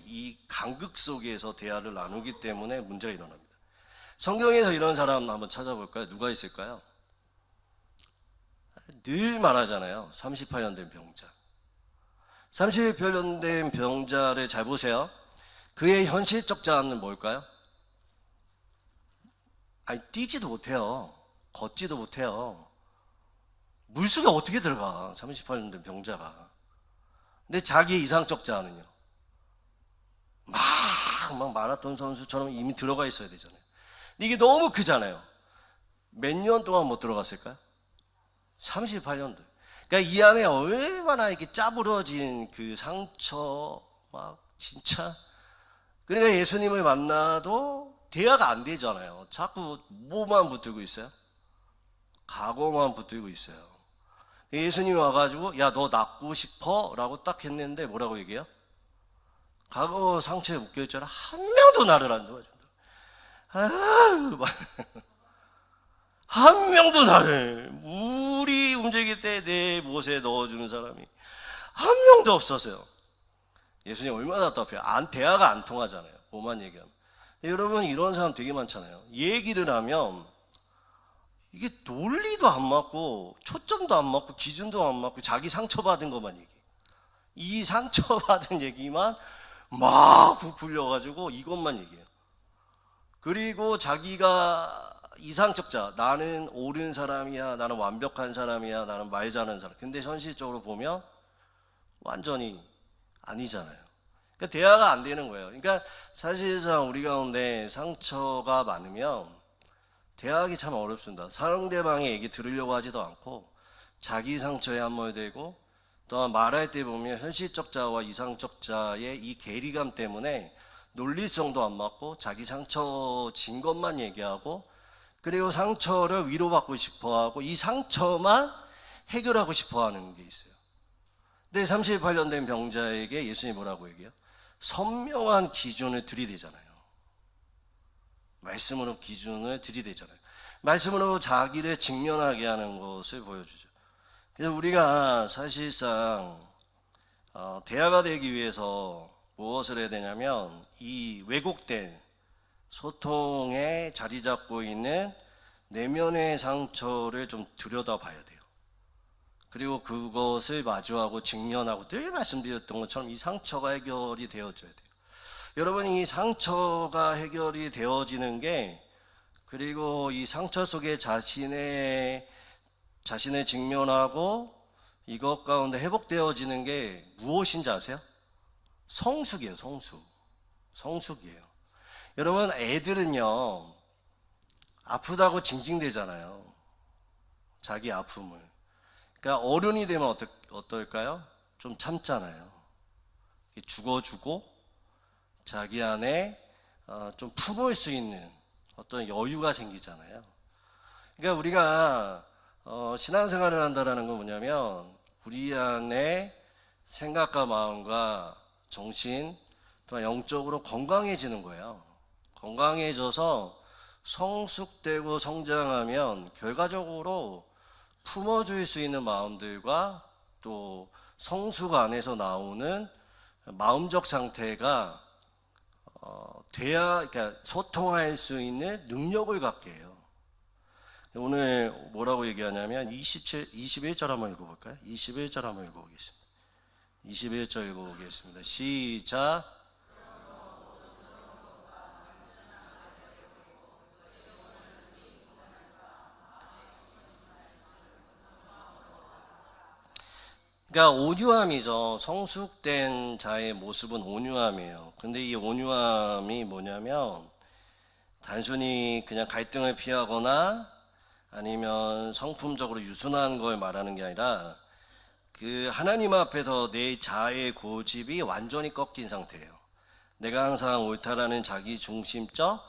이 간극 속에서 대화를 나누기 때문에 문제가 일어납니다. 성경에서 이런 사람 한번 찾아볼까요? 누가 있을까요? 늘 말하잖아요. 38년 된 병자. 38년 된 병자를 잘 보세요. 그의 현실적 자아는 뭘까요? 아니, 뛰지도 못해요. 걷지도 못해요. 물속에 어떻게 들어가? 38년 된 병자가. 근데 자기의 이상적 자아는요? 막 마라톤 선수처럼 이미 들어가 있어야 되잖아요. 근데 이게 너무 크잖아요. 몇 년 동안 못 들어갔을까요? 38년도. 그러니까 이 안에 얼마나 이렇게 짜부러진 그 상처, 막 진짜. 그러니까 예수님을 만나도 대화가 안 되잖아요. 자꾸 뭐만 붙들고 있어요? 과거만 붙들고 있어요. 예수님이 와가지고 야, 너 낫고 싶어? 라고 딱 했는데 뭐라고 얘기해요? 과거 상처에 묶여있잖아. 한 명도 나를 안 도와준다. 한 명도 나를, 물이 움직일 때 내 못에 넣어주는 사람이 한 명도 없었어요. 예수님 얼마나 답답해요. 대화가 안 통하잖아요. 뭐만 얘기하면. 근데 여러분, 이런 사람 되게 많잖아요. 얘기를 하면 이게 논리도 안 맞고 초점도 안 맞고 기준도 안 맞고 자기 상처받은 것만 얘기해. 이 상처받은 얘기만 막 부풀려가지고 이것만 얘기해요. 그리고 자기가 이상적 자, 나는 옳은 사람이야, 나는 완벽한 사람이야, 나는 말 잘하는 사람. 근데 현실적으로 보면 완전히 아니잖아요. 그러니까 대화가 안 되는 거예요. 그러니까 사실상 우리 가운데 상처가 많으면 대화하기 참 어렵습니다. 상대방의 얘기 들으려고 하지도 않고 자기 상처에 함몰되고, 또한 말할 때 보면 현실적 자와 이상적 자의 이 괴리감 때문에 논리성도 안 맞고 자기 상처 진 것만 얘기하고, 그리고 상처를 위로받고 싶어하고 이 상처만 해결하고 싶어하는 게 있어요. 근데 38년 된 병자에게 예수님이 뭐라고 얘기해요? 선명한 기준을 들이대잖아요. 말씀으로 기준을 들이대잖아요. 말씀으로 자기를 직면하게 하는 것을 보여주죠. 그래서 우리가 사실상 대화가 되기 위해서 무엇을 해야 되냐면 이 왜곡된 소통에 자리 잡고 있는 내면의 상처를 좀 들여다봐야 돼요. 그리고 그것을 마주하고 직면하고, 늘 말씀드렸던 것처럼 이 상처가 해결이 되어져야 돼요. 여러분, 이 상처가 해결이 되어지는 게, 그리고 이 상처 속에 자신을 직면하고 이것 가운데 회복되어지는 게 무엇인지 아세요? 성숙이에요. 성숙이에요. 여러분, 애들은요 아프다고 징징대잖아요. 자기 아픔을. 그러니까 어른이 되면 어떨까요? 좀 참잖아요. 죽어주고 자기 안에 좀 품을 수 있는 어떤 여유가 생기잖아요. 그러니까 우리가 신앙생활을 한다는 건 뭐냐면 우리 안에 생각과 마음과 정신, 또 영적으로 건강해지는 거예요. 건강해져서 성숙되고 성장하면 결과적으로 품어줄 수 있는 마음들과 또 성숙 안에서 나오는 마음적 상태가 그러니까 소통할 수 있는 능력을 갖게 해요. 오늘 뭐라고 얘기하냐면 21절 한번 읽어볼까요? 21절 한번 읽어보겠습니다. 21절 읽어보겠습니다. 시작. 그러니까 온유함이죠. 성숙된 자의 모습은 온유함이에요. 근데 이 온유함이 뭐냐면 단순히 그냥 갈등을 피하거나 아니면 성품적으로 유순한 걸 말하는 게 아니라 그 하나님 앞에서 내 자아의 고집이 완전히 꺾인 상태예요. 내가 항상 옳다라는 자기 중심적,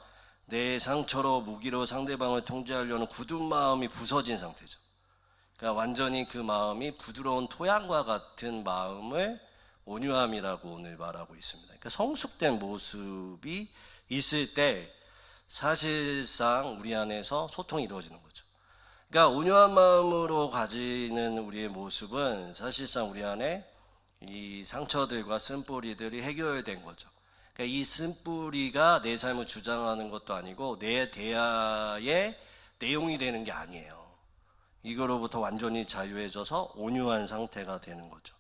내 상처로 무기로 상대방을 통제하려는 굳은 마음이 부서진 상태죠. 그러니까 완전히 그 마음이 부드러운 토양과 같은 마음을 온유함이라고 오늘 말하고 있습니다. 그러니까 성숙된 모습이 있을 때 사실상 우리 안에서 소통이 이루어지는 거죠. 그러니까 온유한 마음으로 가지는 우리의 모습은 사실상 우리 안에 이 상처들과 쓴뿌리들이 해결된 거죠. 그러니까 이 쓴뿌리가 내 삶을 주장하는 것도 아니고 내 대화의 내용이 되는 게 아니에요. 이거로부터 완전히 자유해져서 온유한 상태가 되는 거죠.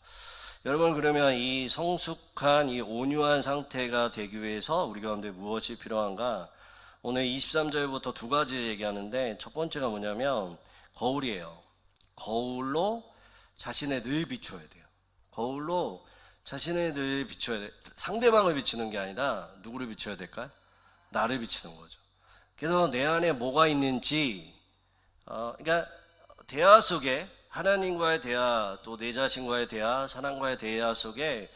여러분, 그러면 이 성숙한 이 온유한 상태가 되기 위해서 우리 가운데 무엇이 필요한가? 오늘 23절부터 두 가지 얘기하는데, 첫 번째가 뭐냐면 거울이에요. 거울로 자신을 늘 비춰야 돼요. 거울로 자신을 늘 비춰야 돼요. 상대방을 비추는 게 아니라 누구를 비춰야 될까요? 나를 비추는 거죠. 그래서 내 안에 뭐가 있는지, 그러니까 대화 속에, 하나님과의 대화, 또 내 자신과의 대화, 사랑과의 대화 속에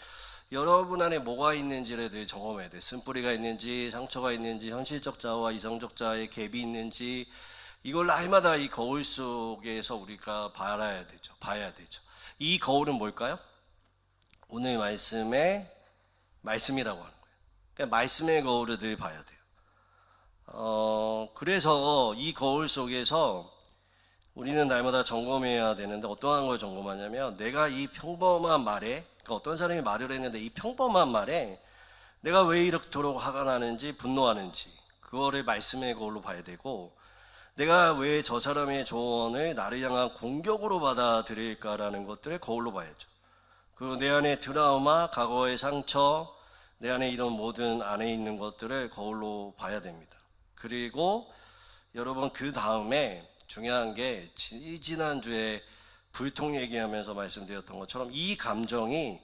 여러분 안에 뭐가 있는지를 늘 점검해야 돼요. 쓴뿌리가 있는지, 상처가 있는지, 현실적 자아와 이성적 자아의 갭이 있는지, 이걸 날마다 이 거울 속에서 우리가 봐야 되죠. 이 거울은 뭘까요? 오늘 말씀의 말씀이라고 하는 거예요. 그러니까 말씀의 거울을 늘 봐야 돼요. 그래서 이 거울 속에서 우리는 날마다 점검해야 되는데, 어떠한 걸 점검하냐면, 내가 이 평범한 말에, 그러니까 어떤 사람이 말을 했는데 이 평범한 말에 내가 왜 이렇도록 화가 나는지, 분노하는지, 그거를 말씀의 거울로 봐야 되고, 내가 왜 저 사람의 조언을 나를 향한 공격으로 받아들일까라는 것들을 거울로 봐야죠. 그리고 내 안에 트라우마, 과거의 상처, 내 안에 이런 모든 안에 있는 것들을 거울로 봐야 됩니다. 그리고 여러분, 그 다음에 중요한 게, 지난주에 불통 얘기하면서 말씀드렸던 것처럼 이 감정이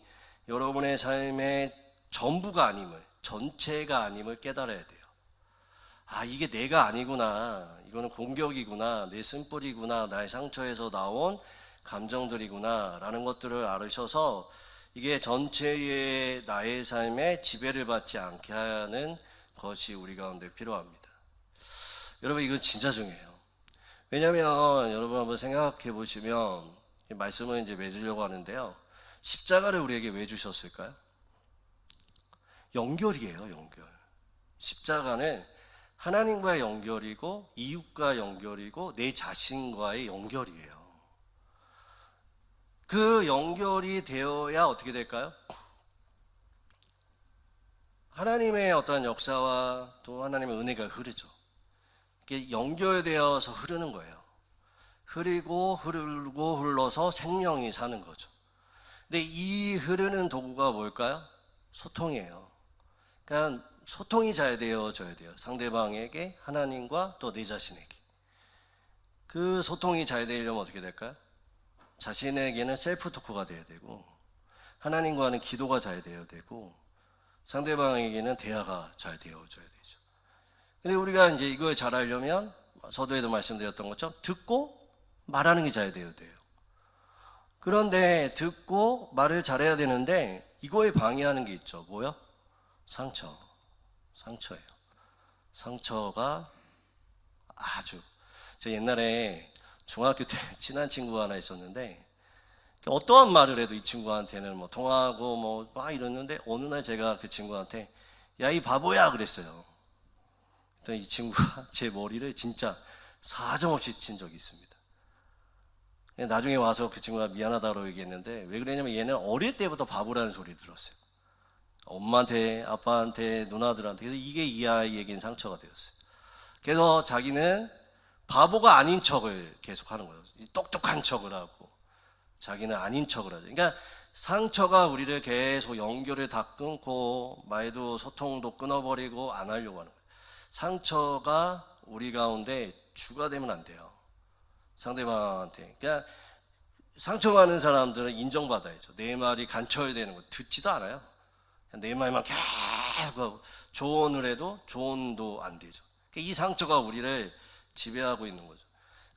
여러분의 삶의 전부가 아님을, 전체가 아님을 깨달아야 돼요. 아, 이게 내가 아니구나, 이거는 공격이구나, 내 쓴뿌리구나, 나의 상처에서 나온 감정들이구나 라는 것들을 알으셔서 이게 전체의 나의 삶에 지배를 받지 않게 하는 것이 우리 가운데 필요합니다. 여러분, 이건 진짜 중요해요. 왜냐하면 여러분 한번 생각해 보시면, 말씀을 이제 맺으려고 하는데요, 십자가를 우리에게 왜 주셨을까요? 연결이에요, 연결. 십자가는 하나님과의 연결이고, 이웃과 연결이고, 내 자신과의 연결이에요. 그 연결이 되어야 어떻게 될까요? 하나님의 어떤 역사와 또 하나님의 은혜가 흐르죠. 이게 연결되어서 흐르는 거예요. 흐르고 흘러서 생명이 사는 거죠. 근데 이 흐르는 도구가 뭘까요? 소통이에요. 그러니까 소통이 잘 되어져야 돼요. 상대방에게, 하나님과 또 내 자신에게. 그 소통이 잘 되려면 어떻게 될까요? 자신에게는 셀프 토크가 돼야 되고, 하나님과는 기도가 잘 되어야 되고, 상대방에게는 대화가 잘 되어져야 되죠. 근데 우리가 이제 이걸 잘하려면 서두에도 말씀드렸던 것처럼 듣고 말하는 게 잘 되어야 돼요. 그런데 듣고 말을 잘해야 되는데 이거에 방해하는 게 있죠. 뭐요? 상처예요. 상처가 아주, 제가 옛날에 중학교 때 친한 친구가 하나 있었는데, 어떠한 말을 해도 이 친구한테는 뭐 통하고 뭐 막 이러는데, 어느 날 제가 그 친구한테 야, 이 바보야 그랬어요. 이 친구가 제 머리를 진짜 사정없이 친 적이 있습니다. 나중에 와서 그 친구가 미안하다고 얘기했는데, 왜 그러냐면 얘는 어릴 때부터 바보라는 소리 들었어요. 엄마한테, 아빠한테, 누나들한테. 그래서 이게 이 아이에겐 상처가 되었어요. 그래서 자기는 바보가 아닌 척을 계속 하는 거예요. 똑똑한 척을 하고 자기는 아닌 척을 하죠. 그러니까 상처가 우리를 계속 연결을 다 끊고, 말도 소통도 끊어버리고 안 하려고 하는 거예요. 상처가 우리 가운데 주가 되면 안 돼요. 상대방한테. 그러니까 상처받는 사람들은 인정받아야죠. 내 말이 관철되는 거 듣지도 않아요. 내 말만 계속 하고, 조언을 해도 조언도 안 되죠. 그러니까 이 상처가 우리를 지배하고 있는 거죠.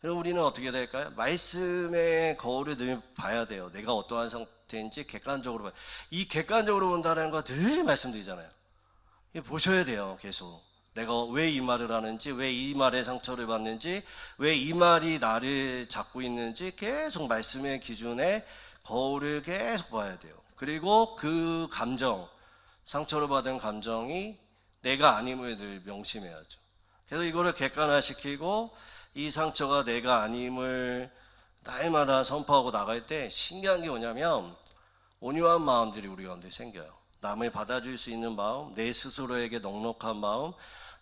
그럼 우리는 어떻게 될까요? 말씀의 거울을 늘 봐야 돼요. 내가 어떠한 상태인지 객관적으로 봐요. 이 객관적으로 본다는 거 늘 말씀드리잖아요. 보셔야 돼요. 계속 내가 왜 이 말을 하는지, 왜 이 말에 상처를 받는지, 왜 이 말이 나를 잡고 있는지 계속 말씀의 기준에 거울을 계속 봐야 돼요. 그리고 그 감정, 상처를 받은 감정이 내가 아님을 늘 명심해야죠. 그래서 이거를 객관화시키고, 이 상처가 내가 아님을 날마다 선포하고 나갈 때 신기한 게 뭐냐면, 온유한 마음들이 우리 가운데 생겨요. 남을 받아줄 수 있는 마음, 내 스스로에게 넉넉한 마음,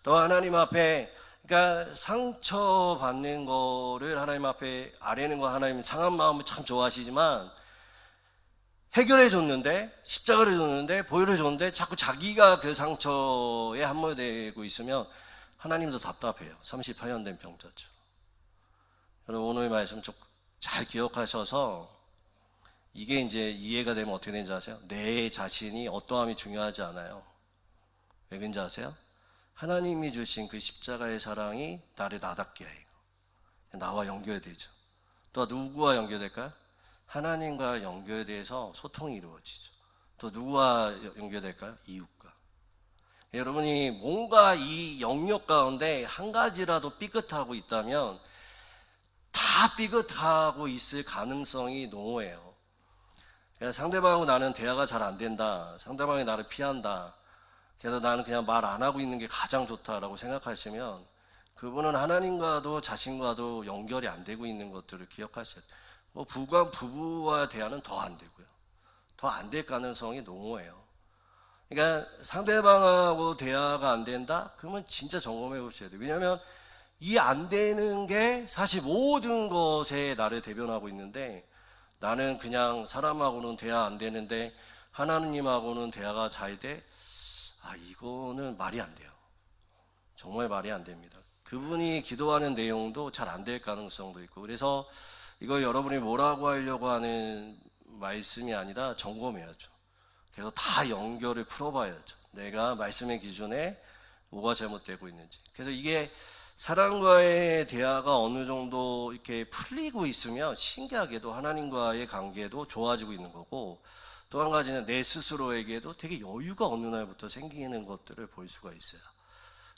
또 하나님 앞에 그러니까 상처받는 거를 하나님 앞에 아뢰는 거 하나님 상한 마음을 참 좋아하시지만 해결해 줬는데, 십자가를 줬는데, 보혈을 줬는데 자꾸 자기가 그 상처에 함몰되고 있으면 하나님도 답답해요. 38년 된 병자죠. 여러분 오늘 말씀 좀 잘 기억하셔서 이게 이제 이해가 되면 어떻게 되는지 아세요? 내 자신이 어떠함이 중요하지 않아요. 왜 그런지 아세요? 하나님이 주신 그 십자가의 사랑이 나를 나답게 해요. 나와 연결되죠. 또 누구와 연결될까요? 하나님과 연결돼서 소통이 이루어지죠. 또 누구와 연결될까요? 이웃과. 여러분이 뭔가 이 영역 가운데 한 가지라도 삐끗하고 있다면 다 삐끗하고 있을 가능성이 농후해요. 상대방하고 나는 대화가 잘 안 된다. 상대방이 나를 피한다. 그래서 나는 그냥 말 안 하고 있는 게 가장 좋다라고 생각하시면 그분은 하나님과도 자신과도 연결이 안 되고 있는 것들을 기억하셔야 돼요. 뭐 부부와 대화는 더 안 되고요. 더 안 될 가능성이 농후해요. 그러니까 상대방하고 대화가 안 된다? 그러면 진짜 점검해 보셔야 돼요. 왜냐하면 이 안 되는 게 사실 모든 것에 나를 대변하고 있는데 나는 그냥 사람하고는 대화 안 되는데 하나님하고는 대화가 잘 돼? 이거는 말이 안 돼요. 정말 말이 안 됩니다. 그분이 기도하는 내용도 잘 안 될 가능성도 있고, 그래서 이거 여러분이 뭐라고 하려고 하는 말씀이 아니라 점검해야죠. 그래서 다 연결을 풀어봐야죠. 내가 말씀의 기준에 뭐가 잘못되고 있는지. 그래서 이게 사람과의 대화가 어느 정도 이렇게 풀리고 있으면 신기하게도 하나님과의 관계도 좋아지고 있는 거고, 또 한 가지는 내 스스로에게도 되게 여유가 어느 날부터 생기는 것들을 볼 수가 있어요.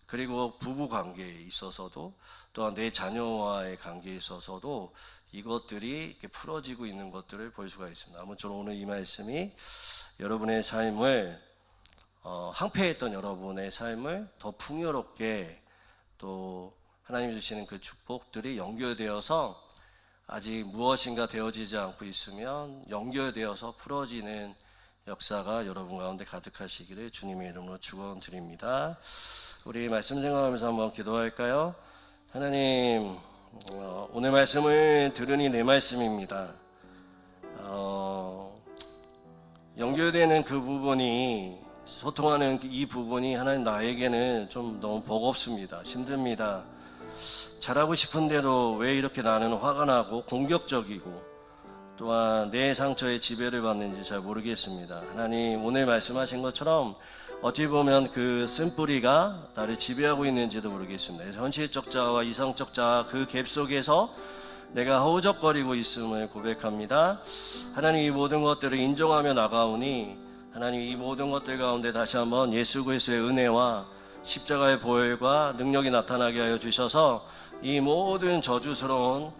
그리고 부부 관계에 있어서도 또한 내 자녀와의 관계에 있어서도 이것들이 이렇게 풀어지고 있는 것들을 볼 수가 있습니다. 아무쪼록 오늘 이 말씀이 여러분의 삶을 항폐했던 여러분의 삶을 더 풍요롭게, 또 하나님 주시는 그 축복들이 연결되어서 아직 무엇인가 되어지지 않고 있으면 연결되어서 풀어지는 역사가 여러분 가운데 가득하시기를 주님의 이름으로 축원드립니다. 우리 말씀 생각하면서 한번 기도할까요? 하나님, 오늘 말씀을 들으니 내 말씀입니다. 연결되는 그 부분이, 소통하는 이 부분이 하나님 나에게는 좀 너무 버겁습니다. 힘듭니다. 잘하고 싶은데도 왜 이렇게 나는 화가 나고 공격적이고 또한 내 상처에 지배를 받는지 잘 모르겠습니다. 하나님, 오늘 말씀하신 것처럼 어찌 보면 그 쓴뿌리가 나를 지배하고 있는지도 모르겠습니다. 현실적 자와 이성적 자 그 갭 속에서 내가 허우적거리고 있음을 고백합니다. 하나님, 이 모든 것들을 인정하며 나가오니 하나님, 이 모든 것들 가운데 다시 한번 예수 그리스도의 은혜와 십자가의 보혈과 능력이 나타나게 하여 주셔서 이 모든 저주스러운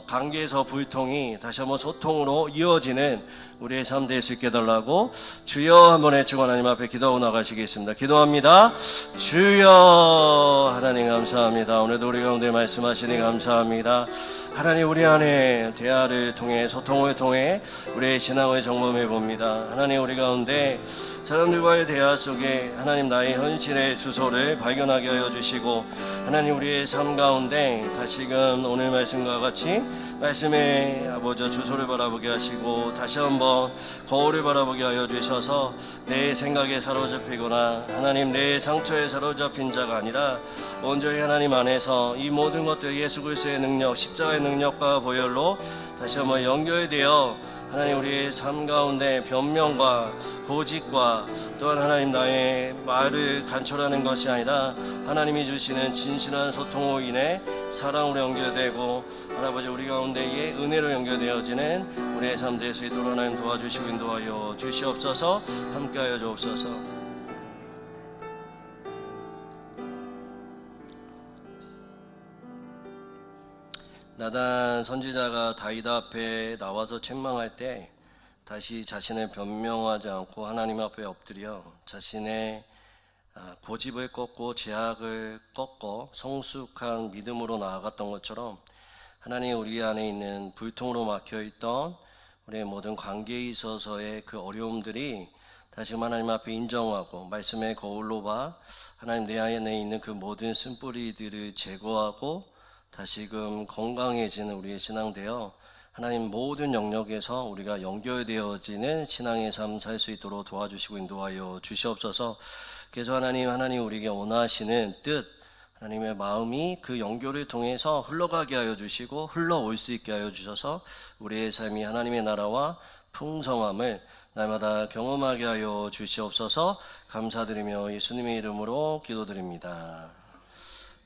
관계에서 불통이 다시 한번 소통으로 이어지는 우리의 삶 될 수 있게 해달라고 주여 한번 외치고 하나님 앞에 기도하고 나가시겠습니다. 기도합니다. 주여. 하나님 감사합니다. 오늘도 우리 가운데 말씀하시니 감사합니다. 하나님, 우리 안에 대화를 통해, 소통을 통해 우리의 신앙을 점검해 봅니다. 하나님, 우리 가운데 사람들과의 대화 속에 하나님 나의 현실의 주소를 발견하게 하여 주시고, 하나님 우리의 삶 가운데 다시금 오늘 말씀과 같이 말씀의 아버지 주소를 바라보게 하시고 다시 한번 거울을 바라보게 하여 주셔서 내 생각에 사로잡히거나 하나님 내 상처에 사로잡힌 자가 아니라 온전히 하나님 안에서 이 모든 것들 예수 그리스도의 능력, 십자가의 능력과 보혈로 다시 한번 연결되어 하나님 우리의 삶 가운데 변명과 고집과 또한 하나님 나의 말을 간철하는 것이 아니라 하나님이 주시는 진실한 소통으로 인해 사랑으로 연결되고 할아버지 우리 가운데에 은혜로 연결되어지는 우리의 삶 될 수 있도록 하나님 도와주시고 인도하여 주시옵소서. 함께하여 주옵소서. 나단 선지자가 다윗 앞에 나와서 책망할 때 다시 자신을 변명하지 않고 하나님 앞에 엎드려 자신의 고집을 꺾고 제약을 꺾고 성숙한 믿음으로 나아갔던 것처럼 하나님 우리 안에 있는 불통으로 막혀있던 우리의 모든 관계에 있어서의 그 어려움들이 다시금 하나님 앞에 인정하고 말씀의 거울로 봐 하나님 내 안에 있는 그 모든 쓴뿌리들을 제거하고 다시금 건강해지는 우리의 신앙 되어 하나님 모든 영역에서 우리가 연결되어지는 신앙의 삶 살 수 있도록 도와주시고 인도하여 주시옵소서. 그래서 하나님 우리에게 원하시는 뜻, 하나님의 마음이 그 연결을 통해서 흘러가게 하여 주시고 흘러올 수 있게 하여 주셔서 우리의 삶이 하나님의 나라와 풍성함을 날마다 경험하게 하여 주시옵소서. 감사드리며 예수님의 이름으로 기도드립니다.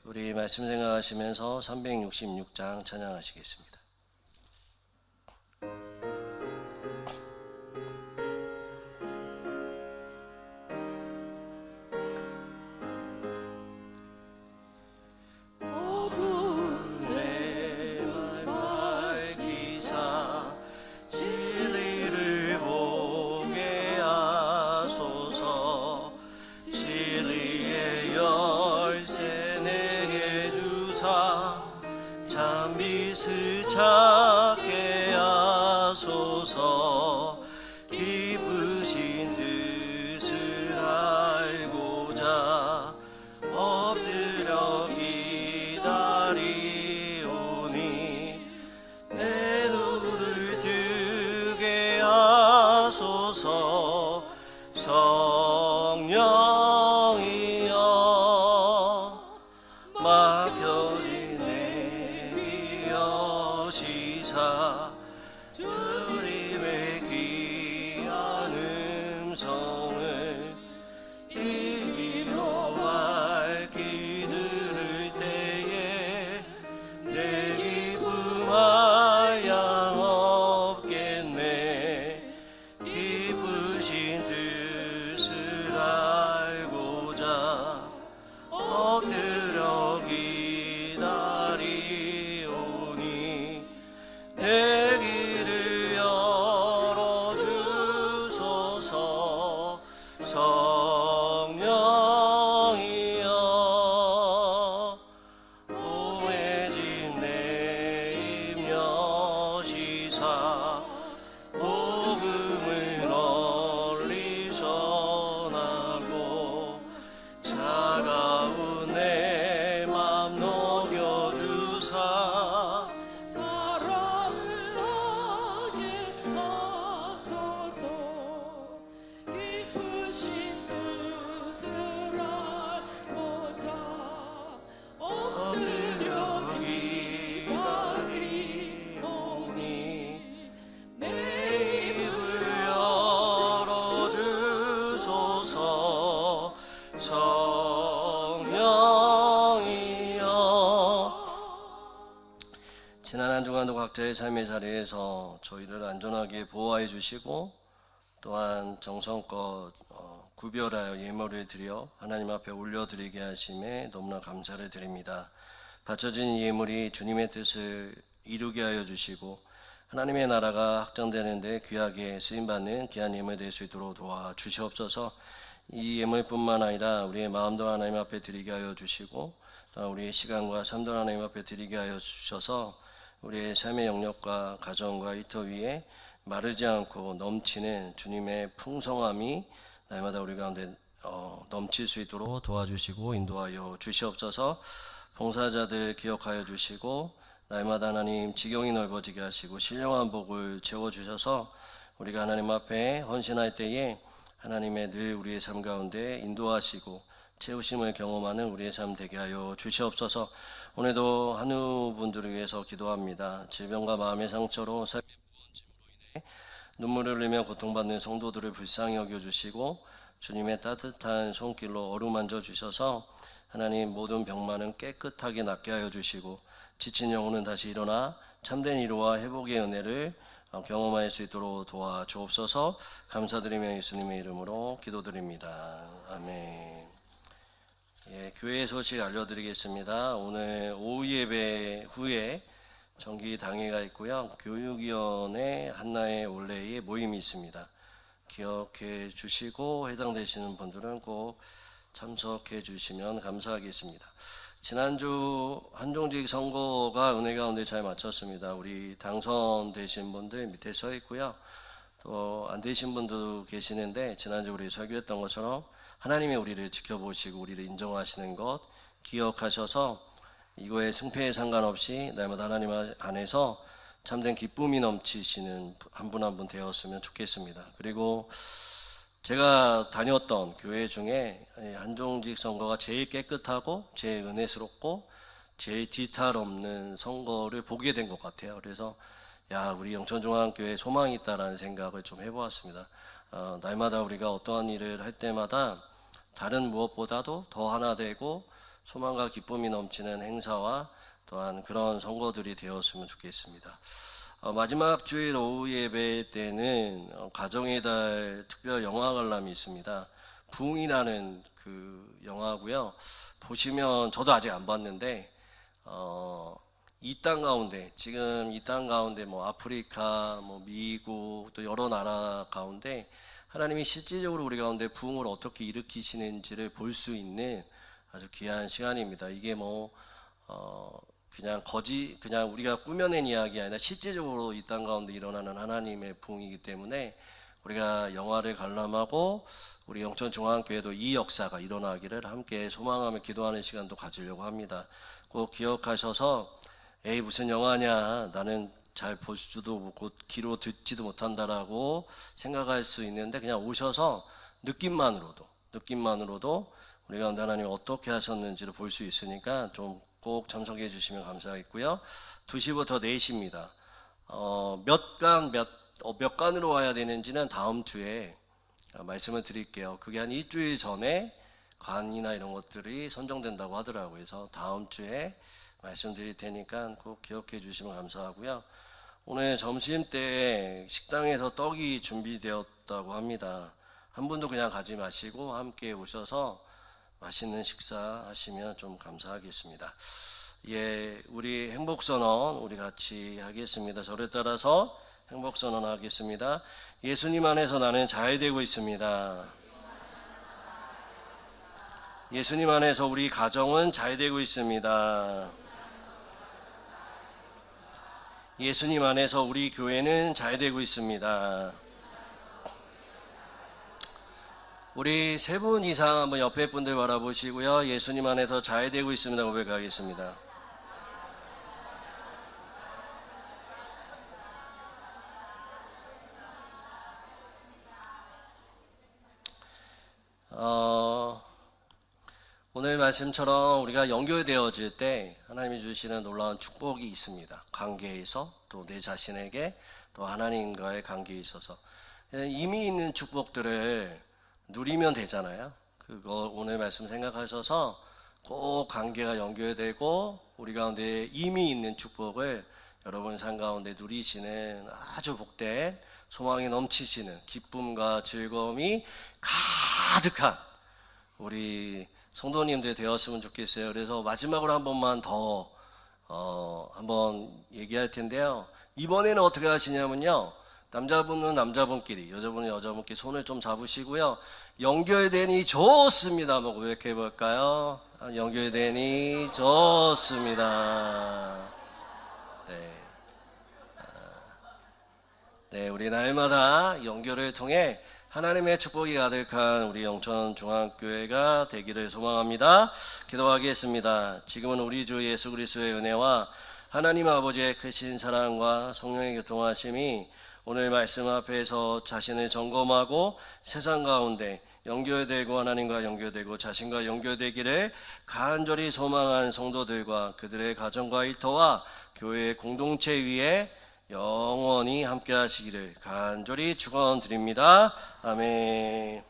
우리 말씀 생각하시면서 366장 찬양하시겠습니다. 찾게 하소서. 기쁘신 뜻을 알고자 엎드려 기다리오니 내 눈을 뜨게 하소서. 성령이여 맡겨진 내 여시사 주님의 귀한 음성을 이기며 밝히 들을 때에 내 기쁨 한량 없겠네. 기쁘신 뜻을 알고자 엎드려 기다리오니 내 길을 열어주소서. 성령이여 오해진 내 입 여시사 복음을 널리 전하고 차가운 내 맘 녹여주사 사랑을 하게 하소서. 기쁘신 뜻을 알고자 엎드려 기다리오니 내 입을 열어주소서. 성령이여 지난 한 주간도 각자의 삶의 자리에서 저희를 안전하게 보호해 주시고 또한 정성껏 구별하여 예물을 드려 하나님 앞에 올려드리게 하심에 너무나 감사를 드립니다. 바쳐진 예물이 주님의 뜻을 이루게 하여 주시고 하나님의 나라가 확장되는 데 귀하게 쓰임받는 귀한 예물 될 수 있도록 도와주시옵소서. 이 예물뿐만 아니라 우리의 마음도 하나님 앞에 드리게 하여 주시고 또한 우리의 시간과 삶도 하나님 앞에 드리게 하여 주셔서 우리의 삶의 영역과 가정과 일터 위에 마르지 않고 넘치는 주님의 풍성함이 날마다 우리 가운데 넘칠 수 있도록 도와주시고 인도하여 주시옵소서. 봉사자들 기억하여 주시고 날마다 하나님 지경이 넓어지게 하시고 신령한 복을 채워주셔서 우리가 하나님 앞에 헌신할 때에 하나님의 늘 우리의 삶 가운데 인도하시고 채우심을 경험하는 우리의 삶 되게 하여 주시옵소서. 오늘도 한우 분들을 위해서 기도합니다. 질병과 마음의 상처로 삶의 무거운 짐으로 인해 눈물을 흘리며 고통받는 성도들을 불쌍히 여겨주시고 주님의 따뜻한 손길로 어루만져 주셔서 하나님 모든 병만은 깨끗하게 낫게 하여 주시고 지친 영혼은 다시 일어나 참된 위로와 회복의 은혜를 경험할 수 있도록 도와주옵소서. 감사드리며 예수님의 이름으로 기도드립니다. 아멘. 예, 교회 소식 알려드리겠습니다. 오늘 오후 예배 후에 정기 당회가 있고요. 교육위원회 한나의 올레의 모임이 있습니다. 기억해 주시고 해당되시는 분들은 꼭 참석해 주시면 감사하겠습니다. 지난주 한종직 선거가 은혜 가운데 잘 마쳤습니다. 우리 당선되신 분들 밑에 서 있고요. 또 안 되신 분도 계시는데 지난주 우리 설교했던 것처럼 하나님이 우리를 지켜보시고 우리를 인정하시는 것 기억하셔서 이거에 승패에 상관없이 날마다 하나님 안에서 참된 기쁨이 넘치시는 한 분 한 분 되었으면 좋겠습니다. 그리고 제가 다녔던 교회 중에 한종직 선거가 제일 깨끗하고 제일 은혜스럽고 제일 뒤탈 없는 선거를 보게 된 것 같아요. 그래서 우리 영천중앙교회에 소망이 있다라는 생각을 좀 해보았습니다. 날마다 우리가 어떠한 일을 할 때마다 다른 무엇보다도 더 하나 되고 소망과 기쁨이 넘치는 행사와 또한 그런 선거들이 되었으면 좋겠습니다. 마지막 주일 오후 예배 때는 가정의 달 특별 영화 관람이 있습니다. 부흥이라는 그 영화고요. 보시면 저도 아직 안 봤는데 이 땅 가운데 지금 이 땅 가운데 뭐 아프리카, 뭐 미국 또 여러 나라 가운데 하나님이 실질적으로 우리 가운데 부흥을 어떻게 일으키시는지를 볼 수 있는 아주 귀한 시간입니다. 이게 뭐 그냥 우리가 꾸며낸 이야기 아니라 실제적으로 이 땅 가운데 일어나는 하나님의 부흥이기 때문에 우리가 영화를 관람하고 우리 영천중앙교회도 이 역사가 일어나기를 함께 소망하며 기도하는 시간도 가지려고 합니다. 꼭 기억하셔서 무슨 영화냐, 나는 잘 보지도 못하고 귀로 듣지도 못한다라고 생각할 수 있는데 그냥 오셔서 느낌만으로도 우리 가운데 하나님이 어떻게 하셨는지를 볼 수 있으니까 좀 꼭 참석해 주시면 감사하겠고요. 2시부터 4시입니다. 몇 간으로 와야 되는지는 다음 주에 말씀을 드릴게요. 그게 한 일주일 전에 관이나 이런 것들이 선정된다고 하더라고요. 그래서 다음 주에 말씀드릴 테니까 꼭 기억해 주시면 감사하고요. 오늘 점심 때 식당에서 떡이 준비되었다고 합니다. 한 분도 그냥 가지 마시고 함께 오셔서 맛있는 식사 하시면 좀 감사하겠습니다. 우리 행복선언 우리 같이 하겠습니다. 저를 따라서 행복선언 하겠습니다. 예수님 안에서 나는 잘 되고 있습니다. 예수님 안에서 우리 가정은 잘 되고 있습니다. 예수님 안에서 우리 교회는 잘 되고 있습니다. 우리 3분 이상 한번 옆에 분들 바라보시고요. 예수님 안에서 잘 되고 있습니다. 고백하겠습니다. 오늘 말씀처럼 우리가 연결되어질 때 하나님이 주시는 놀라운 축복이 있습니다. 관계에서 또 내 자신에게 또 하나님과의 관계에 있어서 이미 있는 축복들을 누리면 되잖아요. 그거 오늘 말씀 생각하셔서 꼭 관계가 연결되고 우리 가운데 이미 있는 축복을 여러분 삶 가운데 누리시는 아주 복된 소망이 넘치시는 기쁨과 즐거움이 가득한 우리 성도님들 되었으면 좋겠어요. 그래서 마지막으로 한 번만 더 한번 얘기할 텐데요. 이번에는 어떻게 하시냐면요. 남자분은 남자분끼리, 여자분은 여자분끼리 손을 좀 잡으시고요. 연결되니 좋습니다. 한번 고백해 볼까요? 연결되니 좋습니다. 네, 우리 날마다 연결을 통해 하나님의 축복이 가득한 우리 영천중앙교회가 되기를 소망합니다. 기도하겠습니다. 지금은 우리 주 예수 그리스도의 은혜와 하나님 아버지의 크신 사랑과 성령의 교통하심이 오늘 말씀 앞에서 자신을 점검하고 세상 가운데 연결되고 하나님과 연결되고 자신과 연결되기를 간절히 소망한 성도들과 그들의 가정과 일터와 교회의 공동체 위에 영원히 함께 하시기를 간절히 축원드립니다. 아멘.